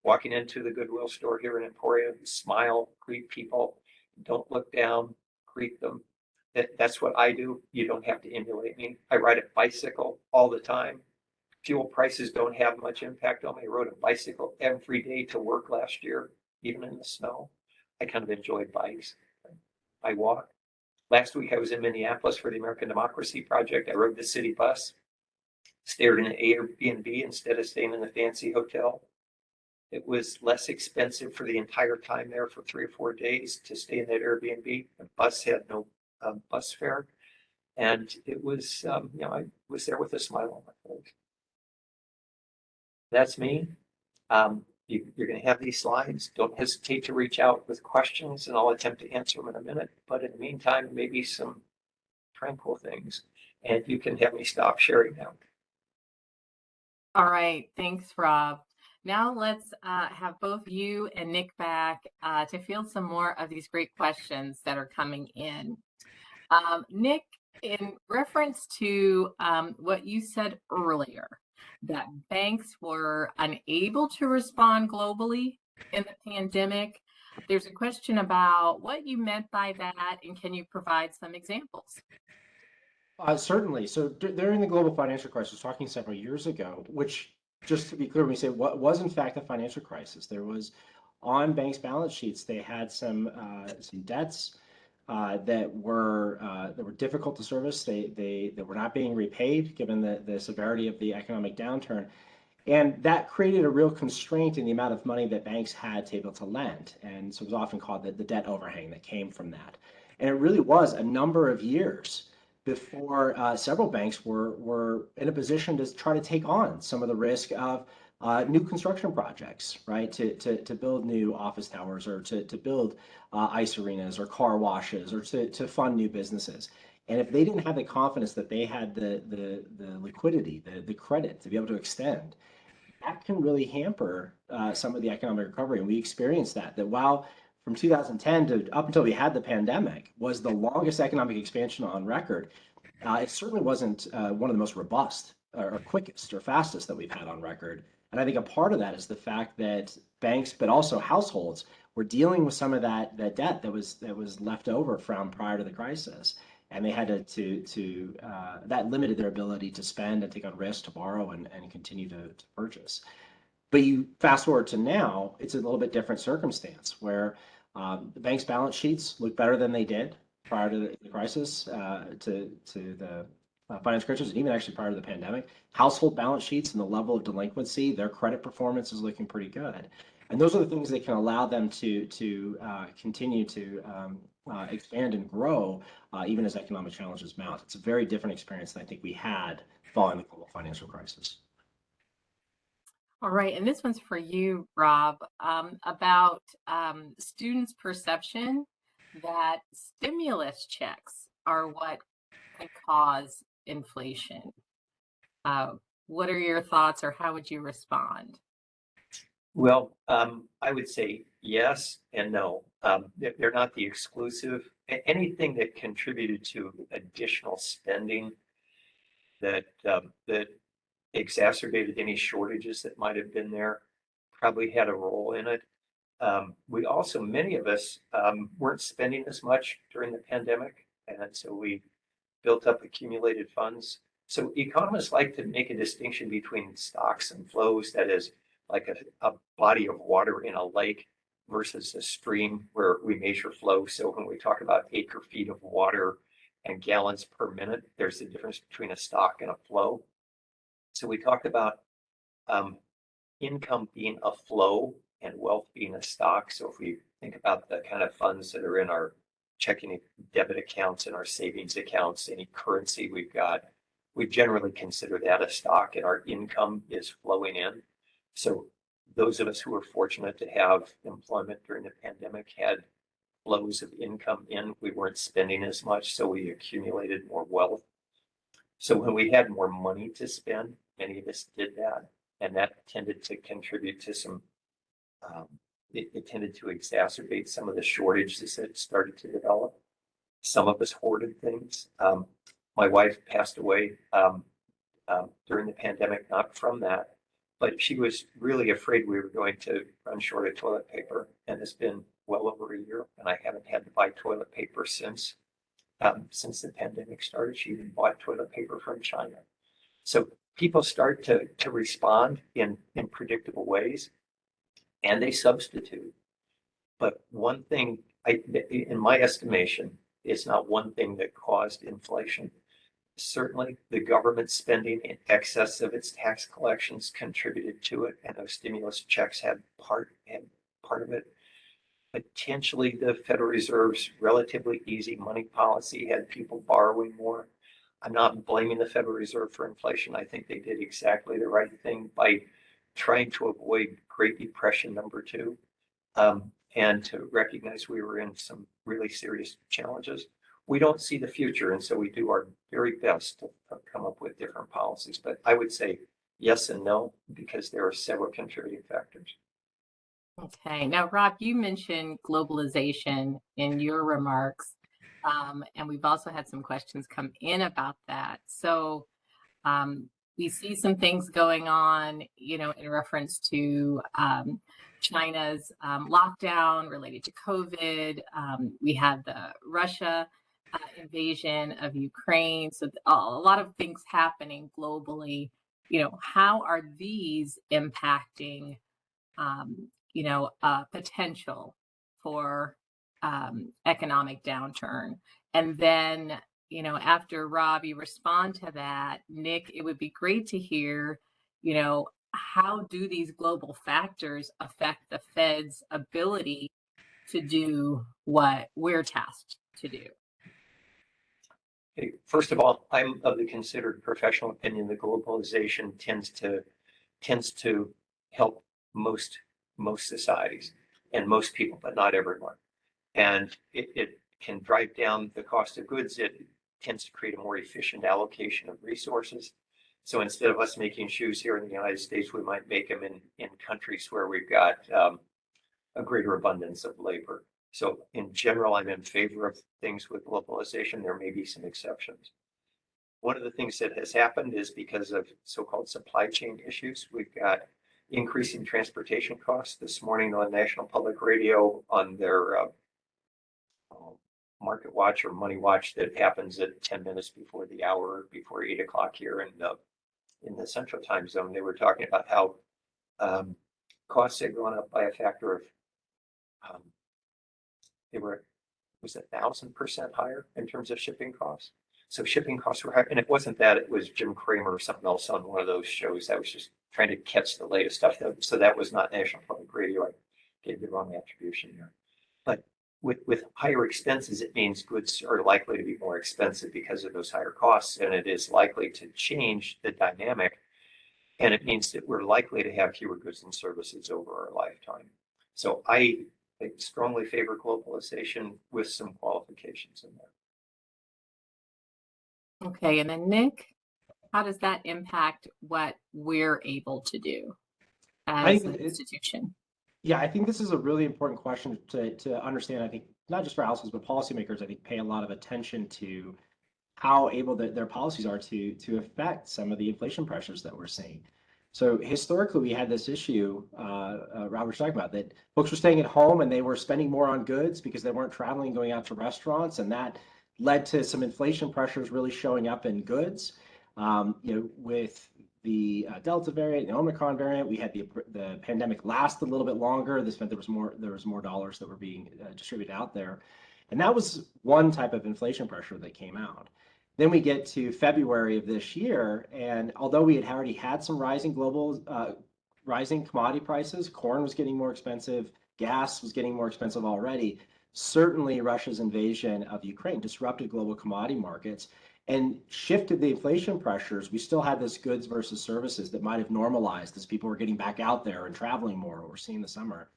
walking into the Goodwill store here in Emporia. Smile, greet people, don't look down, greet them. That's what I do. You don't have to emulate me. I ride a bicycle all the time. Fuel prices don't have much impact on me. I rode a bicycle every day to work last year, even in the snow. I kind of enjoy bikes. I walk. Last week I was in Minneapolis for the American Democracy Project. I rode the city bus, stayed in an Airbnb instead of staying in a fancy hotel. It was less expensive for the entire time there for 3 or 4 days to stay in that Airbnb. The bus had no bus fare. And it was, I was there with a smile on my face. That's me. You're going to have these slides. Don't hesitate to reach out with questions, and I'll attempt to answer them in a minute. But in the meantime, maybe some tranquil things. And you can have me stop sharing now. All right. Thanks, Rob. Now let's have both you and Nick back to field some more of these great questions that are coming in. Nick, in reference to what you said earlier, that banks were unable to respond globally in the pandemic, there's a question about what you meant by that, and can you provide some examples? Certainly. So during the global financial crisis, talking several years ago, which, just to be clear, when we say what was in fact a financial crisis, there was on banks' balance sheets, they had some debts that were difficult to service. They were not being repaid given the severity of the economic downturn. And that created a real constraint in the amount of money that banks had to be able to lend. And so it was often called the debt overhang that came from that. And it really was a number of years before several banks were in a position to try to take on some of the risk of new construction projects, right? To build new office towers, or to build ice arenas or car washes, or to fund new businesses. And if they didn't have the confidence that they had the liquidity, the credit to be able to extend, that can really hamper some of the economic recovery. And we experienced that while from 2010 to up until we had the pandemic was the longest economic expansion on record, it certainly wasn't one of the most robust or quickest or fastest that we've had on record. And I think a part of that is the fact that banks, but also households, were dealing with some of that debt that was left over from prior to the crisis. And they had to that limited their ability to spend and take on risk, to borrow and continue to purchase. But you fast forward to now, it's a little bit different circumstance where the bank's balance sheets look better than they did prior to the crisis, to the financial crisis, and even actually prior to the pandemic. Household balance sheets and the level of delinquency, their credit performance is looking pretty good. And those are the things that can allow them to continue to expand and grow even as economic challenges mount. It's a very different experience than I think we had following the global financial crisis. All right, and this one's for you, Rob, about students' perception that stimulus checks are what can cause inflation. What are your thoughts, or how would you respond? Well, I would say yes and no. They're not the exclusive. Anything that contributed to additional spending that exacerbated any shortages that might have been there probably had a role in it. We also, many of us, weren't spending as much during the pandemic, and so we built up accumulated funds. So economists like to make a distinction between stocks and flows, that is, like a body of water in a lake versus a stream where we measure flow. So when we talk about acre feet of water and gallons per minute, there's a difference between a stock and a flow. So we talked about income being a flow and wealth being a stock. So if we think about the kind of funds that are in our checking debit accounts and our savings accounts, any currency we've got, we generally consider that a stock, and our income is flowing in. So those of us who were fortunate to have employment during the pandemic had flows of income in. We weren't spending as much, so we accumulated more wealth. So when we had more money to spend, many of us did that, and that tended to contribute to some, it tended to exacerbate some of the shortages that started to develop. Some of us hoarded things. My wife passed away during the pandemic, not from that, but she was really afraid we were going to run short of toilet paper, and it's been well over a year, and I haven't had to buy toilet paper since the pandemic started. She even bought toilet paper from China. So people start to respond in predictable ways, and they substitute. But one thing, in my estimation, it's not one thing that caused inflation. Certainly, the government spending in excess of its tax collections contributed to it, and those stimulus checks had part of it. Potentially, the Federal Reserve's relatively easy money policy had people borrowing more. I'm not blaming the Federal Reserve for inflation. I think they did exactly the right thing by trying to avoid Great Depression #2, and to recognize we were in some really serious challenges. We don't see the future, and so we do our very best to come up with different policies. But I would say yes and no, because there are several contributing factors. Okay, now Rob, you mentioned globalization in your remarks, and we've also had some questions come in about that. So we see some things going on, in reference to China's lockdown related to COVID. We had the Russia invasion of Ukraine. So a lot of things happening globally. How are these impacting, potential for economic downturn? And then, after Rob, you respond to that, Nick, it would be great to hear, how do these global factors affect the Fed's ability to do what we're tasked to do? Okay, first of all, I'm of the considered professional opinion that globalization tends to help most societies and most people, but not everyone. And it can drive down the cost of goods. It tends to create a more efficient allocation of resources. So instead of us making shoes here in the United States, we might make them in countries where we've got a greater abundance of labor. So in general, I'm in favor of things with globalization. There may be some exceptions. One of the things that has happened is because of so-called supply chain issues, we've got increasing transportation costs. This morning on National Public Radio on their Market Watch or Money Watch that happens at 10 minutes before the hour, before 8 o'clock here in the Central Time Zone, they were talking about how costs had gone up by a factor of was 1,000% higher in terms of shipping costs. So shipping costs were higher, and it wasn't that, it was Jim Cramer or something else on one of those shows that was just trying to catch the latest stuff. So that was not National Public Radio. I gave the wrong attribution there. But with higher expenses, it means goods are likely to be more expensive because of those higher costs, and it is likely to change the dynamic. And it means that we're likely to have fewer goods and services over our lifetime. So I strongly favor globalization with some qualifications in there. Okay, and then Nick, how does that impact what we're able to do as an institution? Yeah, I think this is a really important question to understand. I think not just for households, but policymakers, I think, pay a lot of attention to how able their policies are to affect some of the inflation pressures that we're seeing. So historically, we had this issue, Robert's talking about, that folks were staying at home and they were spending more on goods because they weren't traveling, going out to restaurants, and that led to some inflation pressures really showing up in goods. With the Delta variant, the Omicron variant, we had the pandemic last a little bit longer. This meant there was more dollars that were being distributed out there, and that was one type of inflation pressure that came out. Then we get to February of this year, and although we had already had some rising commodity prices, corn was getting more expensive, gas was getting more expensive already. Certainly, Russia's invasion of Ukraine disrupted global commodity markets and shifted the inflation pressures. We still had this goods versus services that might have normalized as people were getting back out there and traveling more, what we're seeing this summer.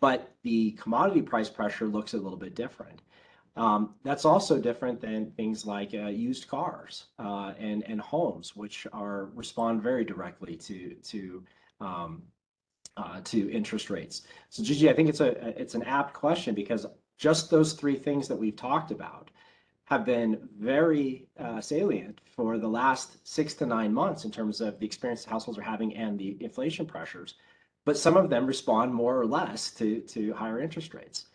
but the commodity price pressure looks a little bit different. That's also different than things like used cars and homes, which respond very directly to interest rates. So Gigi, I think it's an apt question because just those three things that we've talked about have been very salient for the last 6 to 9 months in terms of the experience households are having and the inflation pressures. But some of them respond more or less to higher interest rates,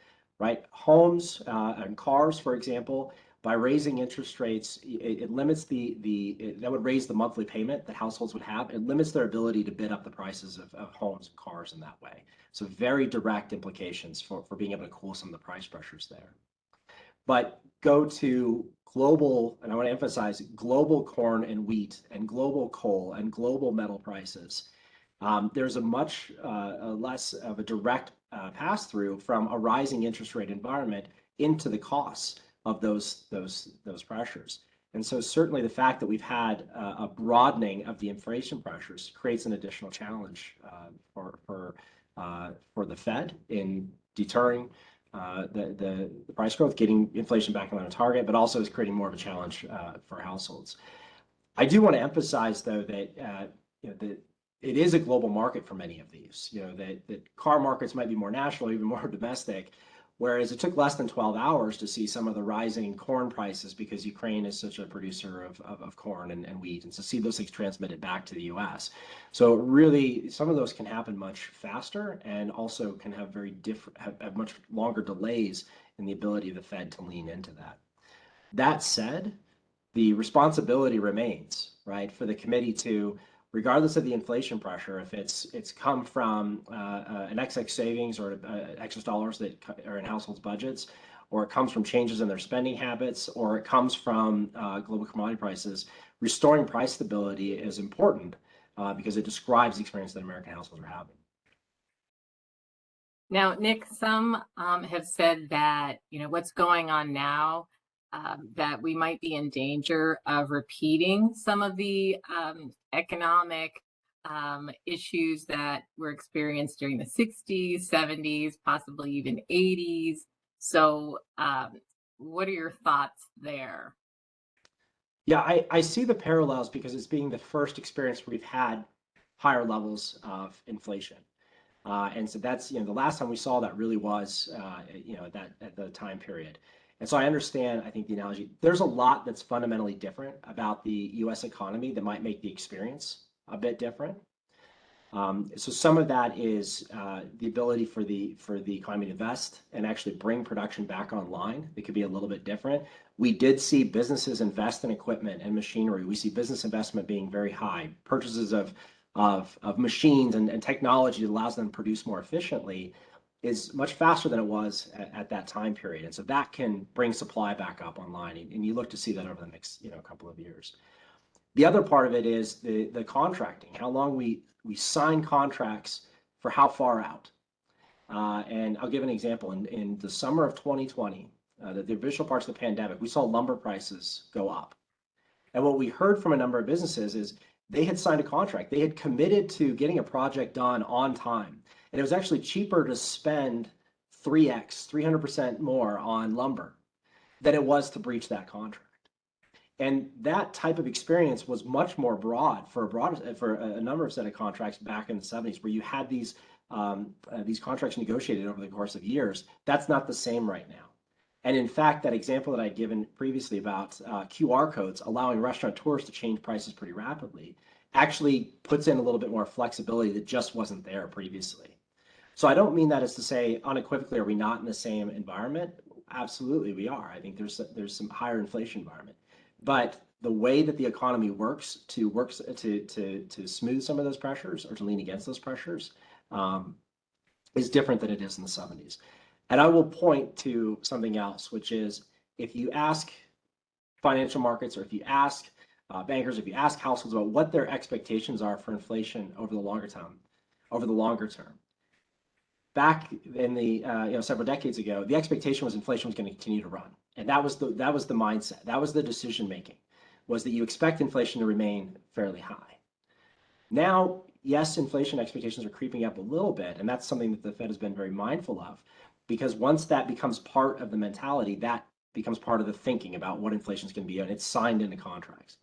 right? Homes and cars, for example, by raising interest rates, it limits that would raise the monthly payment that households would have. It limits their ability to bid up the prices of homes and cars in that way. So very direct implications for being able to cool some of the price pressures there. But go to global, and I want to emphasize global corn and wheat and global coal and global metal prices. There's a much less of a direct pass-through from a rising interest rate environment into the costs of those pressures. And so certainly the fact that we've had a broadening of the inflation pressures creates an additional challenge for the Fed in deterring the price growth, getting inflation back on a target, but also is creating more of a challenge for households. I do want to emphasize, though, that it is a global market for many of these. That car markets might be more national, even more domestic, whereas it took less than 12 hours to see some of the rising corn prices because Ukraine is such a producer of corn and wheat, and to see those things transmitted back to the U.S. So really, some of those can happen much faster and also can have have much longer delays in the ability of the Fed to lean into that. That said, the responsibility remains, right, for the committee to, regardless of the inflation pressure, if it's come from an excess savings or excess dollars that are in households' budgets, or it comes from changes in their spending habits, or it comes from global commodity prices, restoring price stability is important because it describes the experience that American households are having. Now, Nick, some have said that, what's going on now, that we might be in danger of repeating some of the economic issues that were experienced during the 60s, 70s, possibly even 80s. So what are your thoughts there? Yeah, I see the parallels because it's being the first experience where we've had higher levels of inflation. And so that's, the last time we saw that really was, at the time period. And so I understand, I think the analogy, there's a lot that's fundamentally different about the US economy that might make the experience a bit different. So some of that is the ability for the economy to invest and actually bring production back online. It could be a little bit different. We did see businesses invest in equipment and machinery. We see business investment being very high. Purchases of machines and technology that allows them to produce more efficiently is much faster than it was at that time period. And so that can bring supply back up online. And you look to see that over the next couple of years. The other part of it is the contracting, how long we sign contracts for how far out. And I'll give an example. In the summer of 2020, the initial parts of the pandemic, we saw lumber prices go up. And what we heard from a number of businesses is they had signed a contract. They had committed to getting a project done on time. And it was actually cheaper to spend 300% more on lumber than it was to breach that contract. And that type of experience was much more broad for a number of set of contracts back in the 70s, where you had these contracts negotiated over the course of years. That's not the same right now. And in fact, that example that I'd given previously about QR codes allowing restaurateurs to change prices pretty rapidly actually puts in a little bit more flexibility that just wasn't there previously. So I don't mean that as to say unequivocally, are we not in the same environment? Absolutely, we are. I think there's some higher inflation environment. But the way that the economy works to smooth some of those pressures or to lean against those pressures is different than it is in the 70s. And I will point to something else, which is if you ask financial markets or if you ask bankers, if you ask households about what their expectations are for inflation over the longer term, back in the several decades ago, the expectation was inflation was going to continue to run, and that was the mindset. That was the decision making, was that you expect inflation to remain fairly high. Now yes, inflation expectations are creeping up a little bit, and that's something that the Fed has been very mindful of, because once that becomes part of the mentality, that becomes part of the thinking about what inflation is going to be, and it's signed into contracts.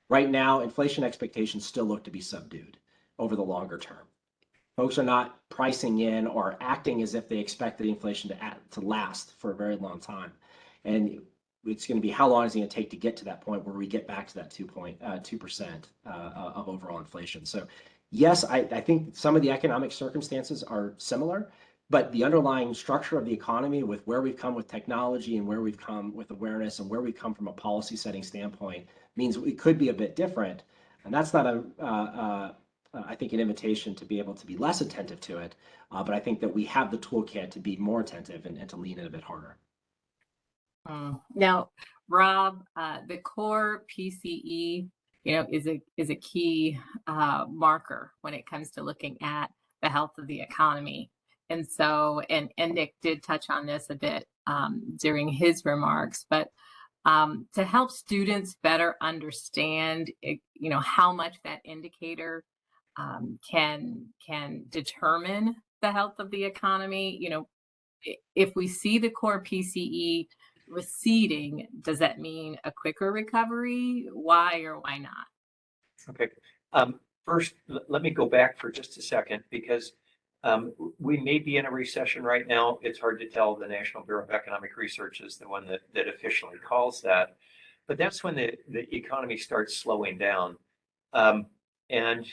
Right now, inflation expectations still look to be subdued over the longer term. Folks are not pricing in or acting as if they expect the inflation to last for a very long time. And it's going to be how long is it going to take to get to that point where we get back to that 2% of overall inflation. So yes, I think some of the economic circumstances are similar, but the underlying structure of the economy with where we've come with technology and where we've come with awareness and where we've come from a policy setting standpoint means it could be a bit different. And that's not I think, an invitation to be able to be less attentive to it. But I think that we have the toolkit to be more attentive and to lean in a bit harder. Now, Rob, the core PCE, is a key marker when it comes to looking at the health of the economy. And so, and Nick did touch on this a bit during his remarks, but to help students better understand, how much that indicator can determine the health of the economy. If we see the core PCE receding, does that mean a quicker recovery? Why or why not? Okay. First, let me go back for just a second, because we may be in a recession right now. It's hard to tell. The National Bureau of Economic Research is the one that officially calls that. But that's when the economy starts slowing down. And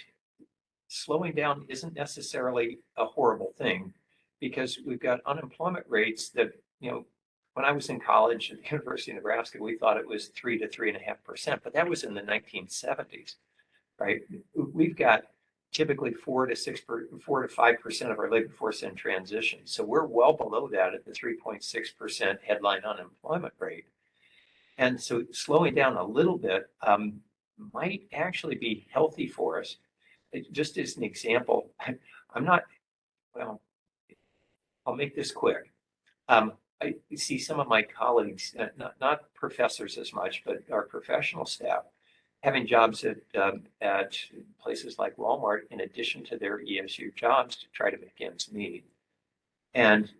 slowing down isn't necessarily a horrible thing, because we've got unemployment rates that, when I was in college at the University of Nebraska, we thought it was 3 to 3.5%, but that was in the 1970s, right? We've got typically 4 to 5% of our labor force in transition. So we're well below that at the 3.6% headline unemployment rate. And so slowing down a little bit might actually be healthy for us. Just as an example, I'll make this quick. I see some of my colleagues, not professors as much, but our professional staff, having jobs at places like Walmart in addition to their ESU jobs to try to make ends meet. And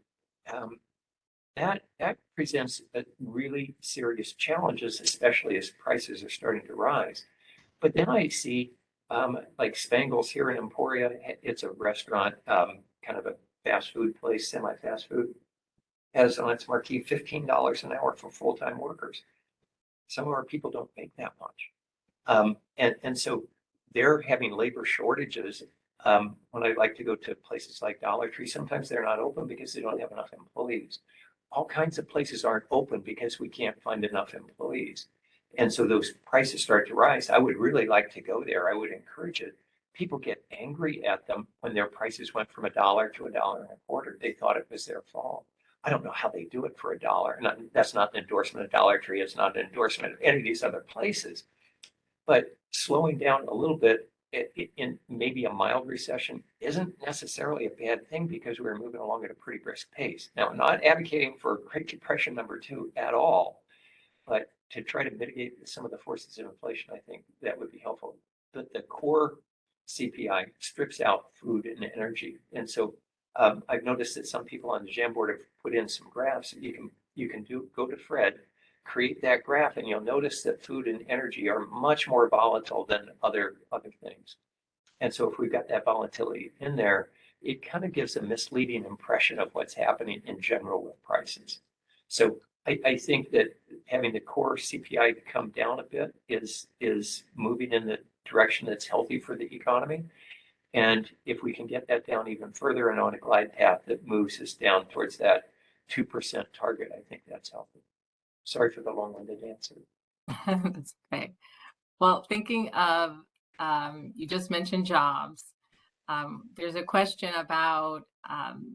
that presents a really serious challenges, especially as prices are starting to rise. But then I see like Spangles here in Emporia. It's a restaurant, kind of a fast food place, semi-fast food, has on its marquee $15 an hour for full-time workers. Some of our people don't make that much. And so they're having labor shortages. When I like to go to places like Dollar Tree, sometimes they're not open because they don't have enough employees. All kinds of places aren't open because we can't find enough employees. And so those prices start to rise. I would really like to go there. I would encourage it. People get angry at them when their prices went from $1 to $1.25. They thought it was their fault. I don't know how they do it for $1. That's not an endorsement of Dollar Tree. It's not an endorsement of any of these other places. But slowing down a little bit in maybe a mild recession isn't necessarily a bad thing, because we're moving along at a pretty brisk pace. Now, I'm not advocating for Great Depression #2 at all, but to try to mitigate some of the forces of inflation, I think that would be helpful. But the core CPI strips out food and energy. And so I've noticed that some people on the Jamboard have put in some graphs that you can go to Fred, create that graph, and you'll notice that food and energy are much more volatile than other things. And so if we've got that volatility in there, it kind of gives a misleading impression of what's happening in general with prices. So I think that having the core CPI come down a bit is moving in the direction that's healthy for the economy. And if we can get that down even further and on a glide path that moves us down towards that 2% target, I think that's healthy. Sorry for the long-winded answer. That's okay. Well, thinking of, you just mentioned jobs. There's a question about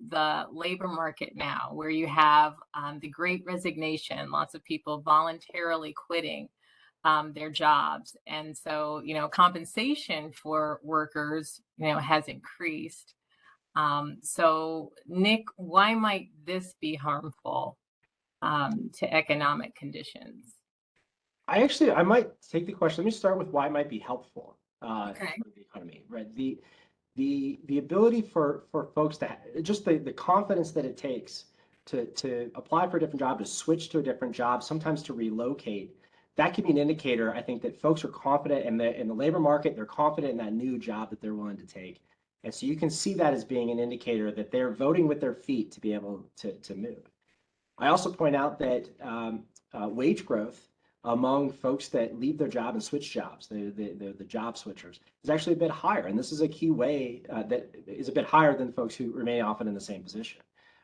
the labor market now, where you have the Great Resignation, lots of people voluntarily quitting their jobs. And so, compensation for workers, has increased. So, Nick, why might this be harmful to economic conditions? I might take the question. Let me start with why it might be helpful. Okay. for the economy, right? The ability for folks to just the confidence that it takes to apply for a different job, to switch to a different job, sometimes to relocate, that can be an indicator, I think, that folks are confident in the labor market, they're confident in that new job that they're willing to take. And so you can see that as being an indicator that they're voting with their feet to be able to move. I also point out that wage growth among folks that leave their job and switch jobs, the job switchers, is actually a bit higher. And this is a key way that is a bit higher than folks who remain often in the same position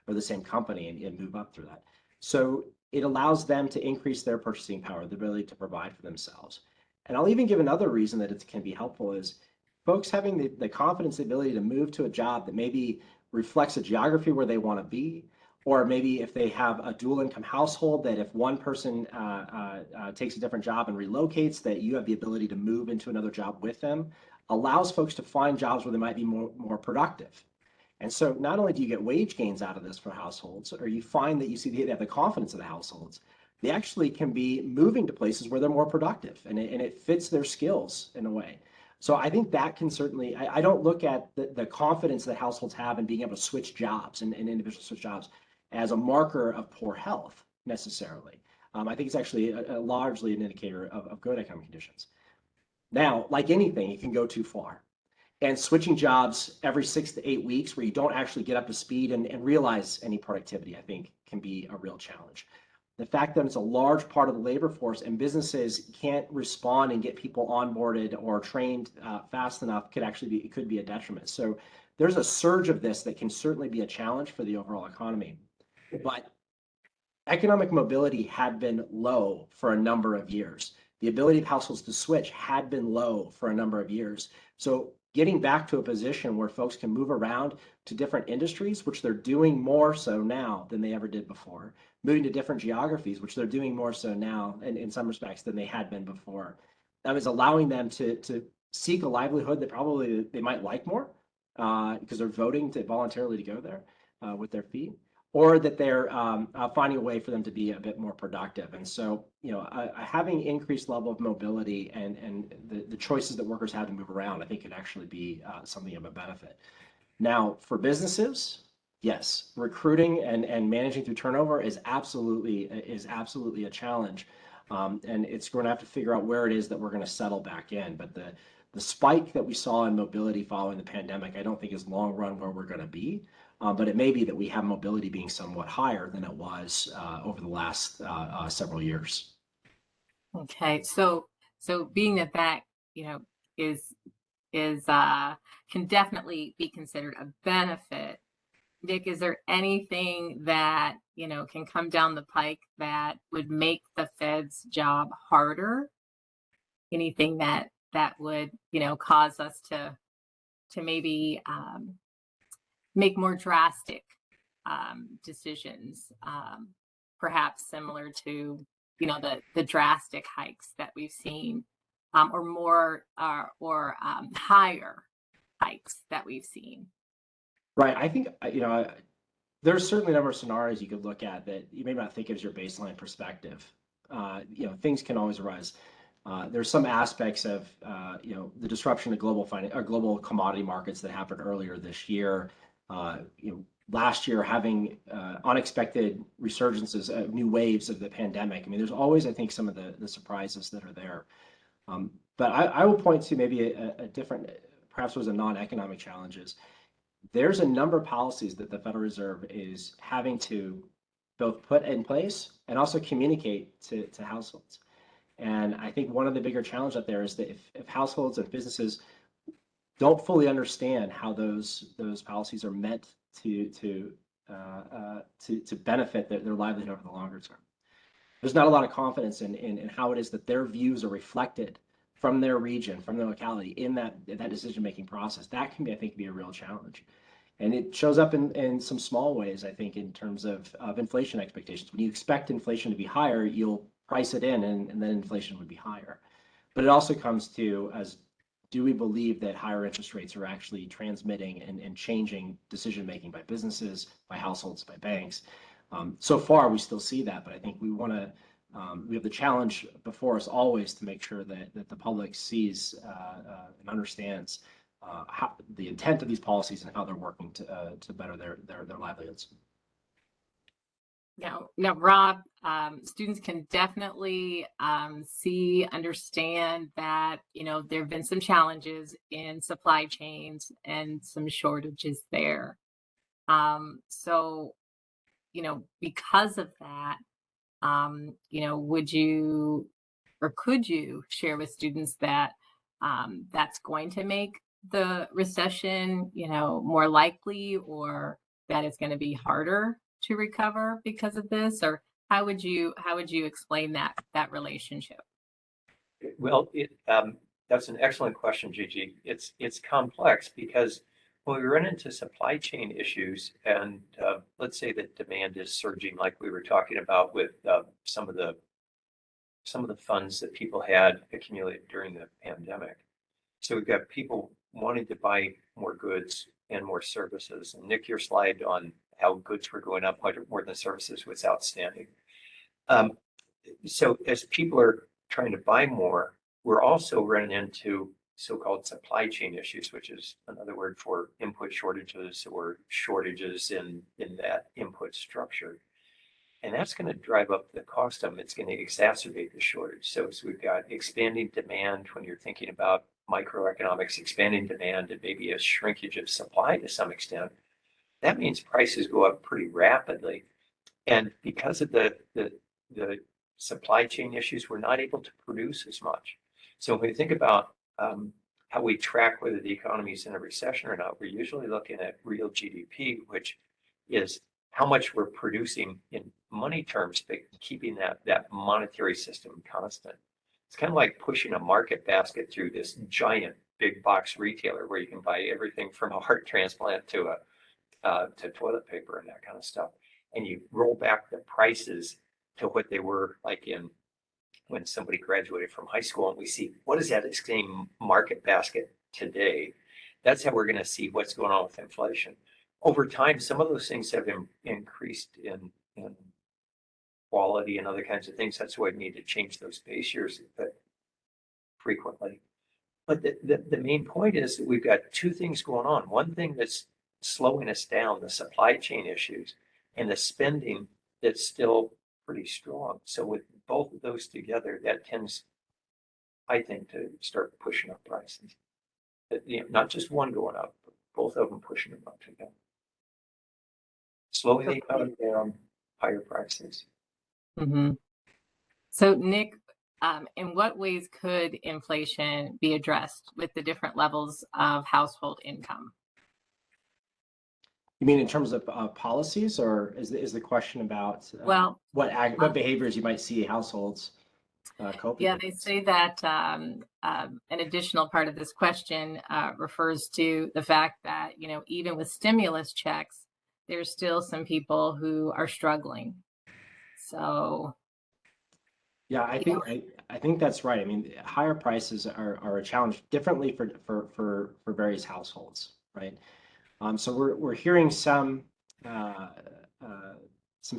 or the same company and move up through that. So it allows them to increase their purchasing power, the ability to provide for themselves. And I'll even give another reason that it can be helpful is folks having the confidence, the ability to move to a job that maybe reflects a geography where they want to be, or maybe if they have a dual income household, that if one person takes a different job and relocates, that you have the ability to move into another job with them, allows folks to find jobs where they might be more productive. And so not only do you get wage gains out of this for households, or you find that you see they have the confidence of the households, they actually can be moving to places where they're more productive, and it fits their skills in a way. So I think that can certainly, I don't look at the confidence that households have in being able to switch jobs and individuals switch jobs as a marker of poor health necessarily. I think it's actually largely an indicator of good economic conditions. Now, like anything, it can go too far. And switching jobs every 6 to 8 weeks where you don't actually get up to speed and realize any productivity, I think, can be a real challenge. The fact that it's a large part of the labor force and businesses can't respond and get people onboarded or trained fast enough could be a detriment. So there's a surge of this that can certainly be a challenge for the overall economy. But economic mobility had been low for a number of years. The ability of households to switch had been low for a number of years. So getting back to a position where folks can move around to different industries, which they're doing more so now than they ever did before, moving to different geographies, which they're doing more so now in some respects than they had been before, that is allowing them to seek a livelihood that probably they might like more because they're voting to voluntarily to go there with their feet, or that they're finding a way for them to be a bit more productive. And so, having increased level of mobility and the choices that workers have to move around, I think could actually be something of a benefit. Now, for businesses, yes, recruiting and managing through turnover is absolutely a challenge. And it's going to have to figure out where it is that we're going to settle back in. But the spike that we saw in mobility following the pandemic, I don't think is long run where we're going to be. But it may be that we have mobility being somewhat higher than it was over the last several years. Okay. So being that is can definitely be considered a benefit. Nick, is there anything that can come down the pike that would make the Fed's job harder? Anything that would cause us to maybe make more drastic decisions, perhaps similar to the drastic hikes that we've seen, or more or higher hikes that we've seen. Right. I think there's certainly a number of scenarios you could look at that you may not think of as your baseline perspective. Things can always arise. There's some aspects of the disruption of global commodity markets that happened earlier this year. Last year having unexpected resurgences, new waves of the pandemic. I mean, there's always, I think, some of the surprises that are there. But I will point to maybe a different, perhaps it was a non-economic challenges. There's a number of policies that the Federal Reserve is having to both put in place and also communicate to households. And I think one of the bigger challenges out there is that if households and businesses don't fully understand how those policies are meant to benefit their livelihood over the longer term, there's not a lot of confidence in how it is that their views are reflected from their region, from their locality in that decision-making process. That can be, I think, be a real challenge. And it shows up in some small ways, I think, in terms of inflation expectations. When you expect inflation to be higher, you'll price it in and then inflation would be higher. But it also comes to do we believe that higher interest rates are actually transmitting and changing decision-making by businesses, by households, by banks? So far, we still see that, but I think we want to we have the challenge before us always to make sure that the public sees and understands how the intent of these policies and how they're working to better their livelihoods. Now, Rob, students can definitely see, understand that, there have been some challenges in supply chains and some shortages there. So, because of that, would you or could you share with students that that's going to make the recession, more likely, or that it's going to be harder to recover because of this? Or how would you explain that relationship? Well, that's an excellent question, Gigi. It's complex because when we run into supply chain issues and let's say that demand is surging, like we were talking about with some of the funds that people had accumulated during the pandemic. So we've got people wanting to buy more goods and more services. And Nick, your slide on how goods were going up much more than services was outstanding. So as people are trying to buy more, we're also running into so-called supply chain issues, which is another word for input shortages or shortages in that input structure. And that's going to drive up the cost of them. It's going to exacerbate the shortage. So we've got expanding demand when you're thinking about microeconomics, expanding demand and maybe a shrinkage of supply to some extent. That means prices go up pretty rapidly. And because of the supply chain issues, we're not able to produce as much. So when we think about how we track whether the economy is in a recession or not, we're usually looking at real GDP, which is how much we're producing in money terms, but keeping that monetary system constant. It's kind of like pushing a market basket through this giant big box retailer where you can buy everything from a heart transplant to toilet paper and that kind of stuff. And you roll back the prices to what they were like when somebody graduated from high school, and we see what is that same market basket today. That's how we're going to see what's going on with inflation. Over time, some of those things have increased in quality and other kinds of things. That's why we need to change those base years frequently. But the main point is that we've got two things going on. One thing that's slowing us down, the supply chain issues, and the spending that's still pretty strong. So with both of those together, that tends, I think, to start pushing up prices. Not just one going up, but both of them pushing them up together. Slowing the economy down, higher prices. Mm-hmm. So, Nick, in what ways could inflation be addressed with the different levels of household income? You mean in terms of policies, or is the question about what behaviors you might see households coping with? They say that an additional part of this question refers to the fact that, even with stimulus checks, there's still some people who are struggling. So, yeah, I think that's right. I mean, higher prices are a challenge differently for various households, right? So we're hearing some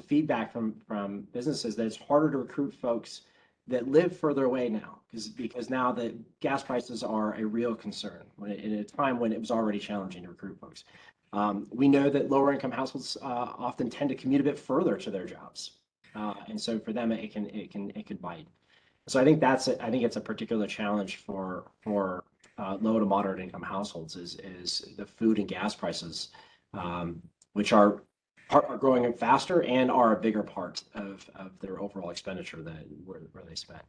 feedback from businesses that it's harder to recruit folks that live further away now because now the gas prices are a real concern in a time when it was already challenging to recruit folks. We know that lower income households often tend to commute a bit further to their jobs, and so for them it can bite. So I think it's a particular challenge for low to moderate income households is the food and gas prices, which are growing faster and are a bigger part of their overall expenditure where they spend.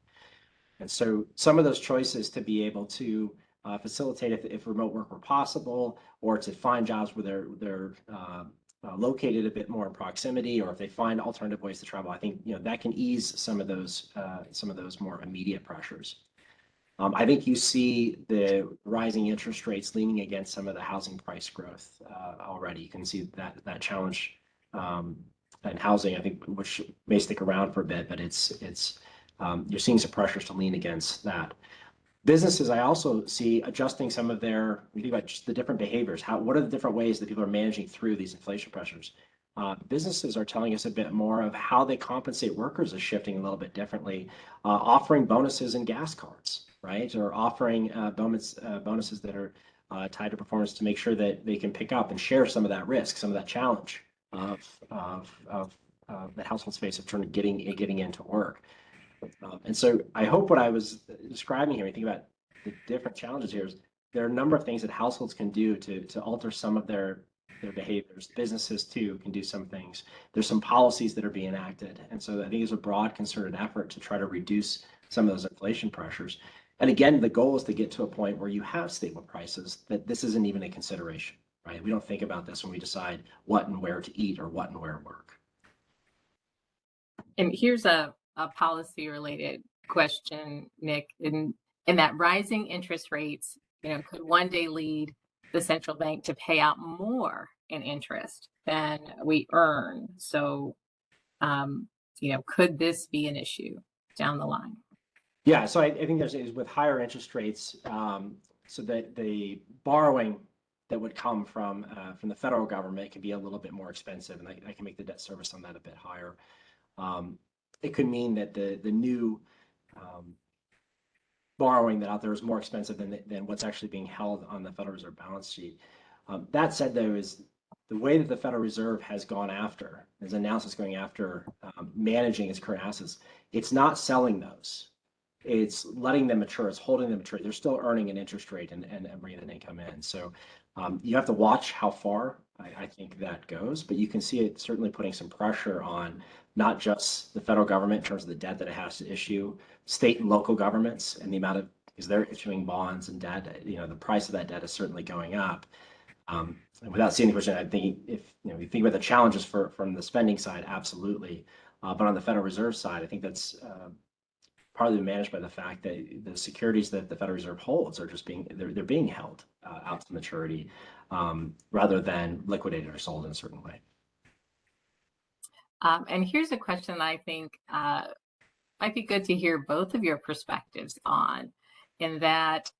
And so some of those choices to be able to facilitate if remote work were possible, or to find jobs where they're located a bit more in proximity, or if they find alternative ways to travel, I think that can ease some of those more immediate pressures. I think you see the rising interest rates leaning against some of the housing price growth already. You can see that challenge in housing, I think, which may stick around for a bit, but it's you're seeing some pressures to lean against that. Businesses, I also see adjusting some of we think about just the different behaviors. What are the different ways that people are managing through these inflation pressures? Businesses are telling us a bit more of how they compensate workers is shifting a little bit differently, offering bonuses and gas cards, right? Or offering bonuses that are tied to performance to make sure that they can pick up and share some of that risk, some of that challenge of that households face of trying to getting into work. And so I hope what I was describing here, when you think about the different challenges here, is there are a number of things that households can do to alter some of their behaviors. Businesses too can do some things. There's some policies that are being enacted. And so I think it's a broad concerted effort to try to reduce some of those inflation pressures. And again, the goal is to get to a point where you have stable prices, that this isn't even a consideration, right? We don't think about this when we decide what and where to eat or what and where to work. And here's a policy related question, Nick, in that rising interest rates, could one day lead the central bank to pay out more in interest than we earn. So, could this be an issue down the line? Yeah, so I think there's with higher interest rates, so that the borrowing that would come from the federal government can be a little bit more expensive, and I can make the debt service on that a bit higher. It could mean that the new borrowing that out there is more expensive than what's actually being held on the Federal Reserve balance sheet. That said, though, is the way that the Federal Reserve has announced it's going after managing its current assets. It's not selling those. It's letting them mature. It's holding them mature. They're still earning an interest rate and bringing that income in. So you have to watch how far I think that goes, but you can see it certainly putting some pressure on not just the federal government in terms of the debt that it has to issue, state and local governments, and the amount of, because they're issuing bonds and debt, the price of that debt is certainly going up. And without seeing the question, I think if you think about the challenges from the spending side, absolutely. But on the Federal Reserve side, I think that's partly managed by the fact that the securities that the Federal Reserve holds are just they're being held out to maturity rather than liquidated or sold in a certain way. And here's a question that I think might be good to hear both of your perspectives on, in that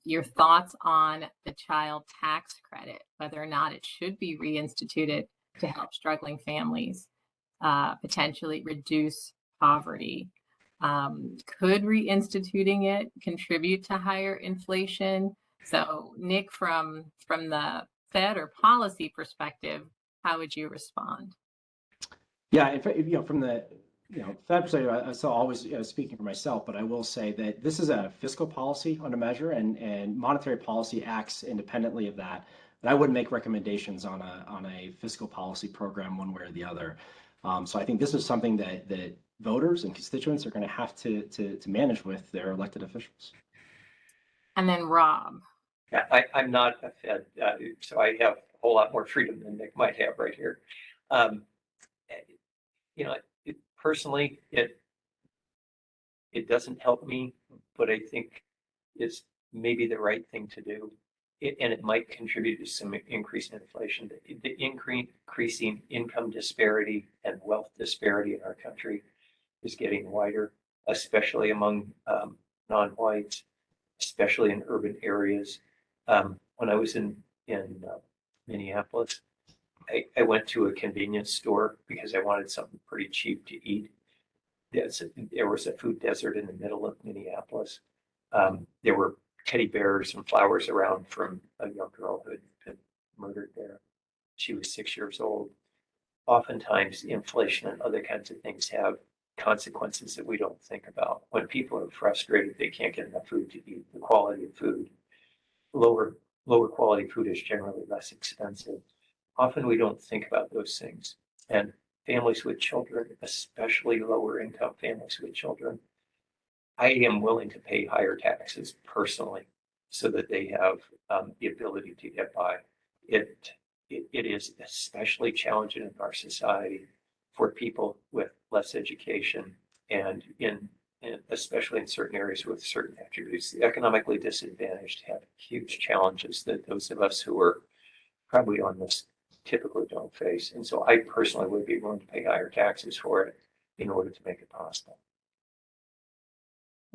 your thoughts on the child tax credit, whether or not it should be reinstituted to help struggling families potentially reduce poverty. Could reinstituting it contribute to higher inflation? So, Nick, from the Fed or policy perspective, how would you respond? Yeah, if from the Fed perspective, I'm still always speaking for myself, but I will say that this is a fiscal policy on a measure, and monetary policy acts independently of that. But I wouldn't make recommendations on a fiscal policy program one way or the other. So I think this is something that voters and constituents are going to have to manage with their elected officials. And then Rob. Yeah, I'm not a Fed, so I have a whole lot more freedom than Nick might have right here. Personally, it doesn't help me, but I think it's maybe the right thing to do. And it might contribute to some increase in inflation. The increasing income disparity and wealth disparity in our country is getting wider, especially among non-whites, especially in urban areas. When I was in Minneapolis, I went to a convenience store because I wanted something pretty cheap to eat. There was a food desert in the middle of Minneapolis. There were teddy bears and flowers around from a young girl who had been murdered there. She was 6 years old. Oftentimes, inflation and other kinds of things have consequences that we don't think about. When people are frustrated, they can't get enough food to eat. The quality of food, lower quality food is generally less expensive. Often we don't think about those things. And families with children, especially lower income families with children, I am willing to pay higher taxes personally so that they have the ability to get by. It is especially challenging in our society for people with less education and especially in certain areas with certain attributes. The economically disadvantaged have huge challenges that those of us who are probably on this typically don't face. And so I personally would be willing to pay higher taxes for it in order to make it possible.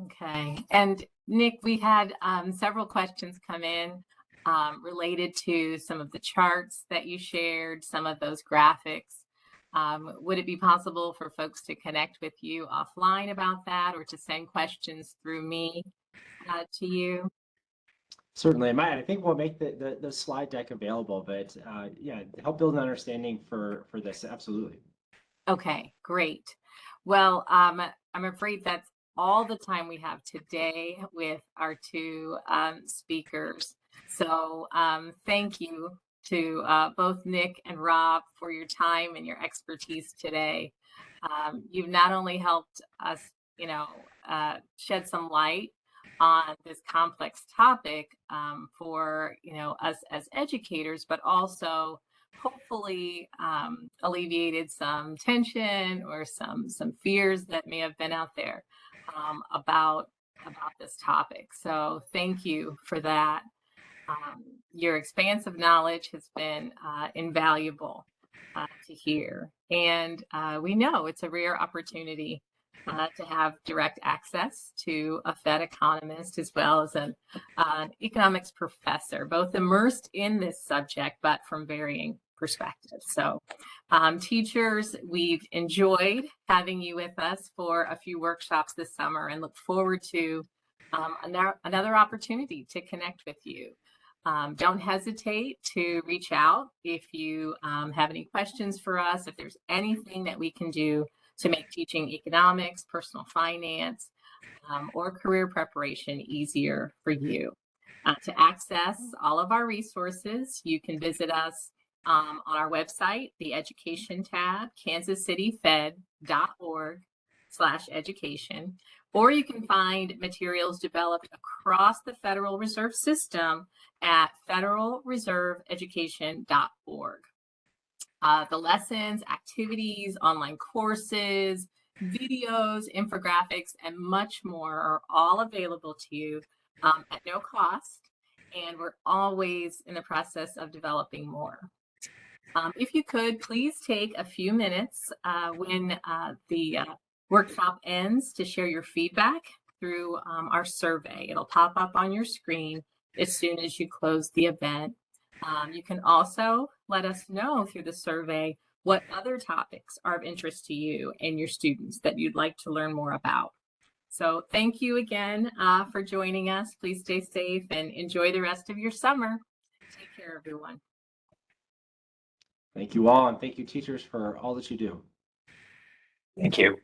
Okay. And Nick, we had several questions come in related to some of the charts that you shared, some of those graphics. Would it be possible for folks to connect with you offline about that, or to send questions through me to you? Certainly, I think we'll make the slide deck available, but yeah, help build an understanding for this. Absolutely. Okay, great. Well, I'm afraid that's all the time we have today with our two speakers. So thank you to both Nick and Rob for your time and your expertise today. You've not only helped us, shed some light on this complex topic for, us as educators, but also hopefully alleviated some tension or some fears that may have been out there about this topic. So thank you for that. Your expansive knowledge has been invaluable to hear, and we know it's a rare opportunity to have direct access to a Fed economist as well as an economics professor, both immersed in this subject, but from varying perspectives. So teachers, we've enjoyed having you with us for a few workshops this summer and look forward to another opportunity to connect with you. Don't hesitate to reach out if you have any questions for us, if there's anything that we can do to make teaching economics, personal finance, or career preparation easier for you. To access all of our resources, you can visit us on our website, the Education tab, kansascityfed.org/education, or you can find materials developed across the Federal Reserve System at federalreserveeducation.org. The lessons, activities, online courses, videos, infographics, and much more are all available to you at no cost, and we're always in the process of developing more. If you could, please take a few minutes when the workshop ends to share your feedback through our survey. It'll pop up on your screen as soon as you close the event. You can also let us know through the survey what other topics are of interest to you and your students that you'd like to learn more about. So thank you again for joining us. Please stay safe and enjoy the rest of your summer. Take care, everyone. Thank you all, and thank you, teachers, for all that you do. Thank you.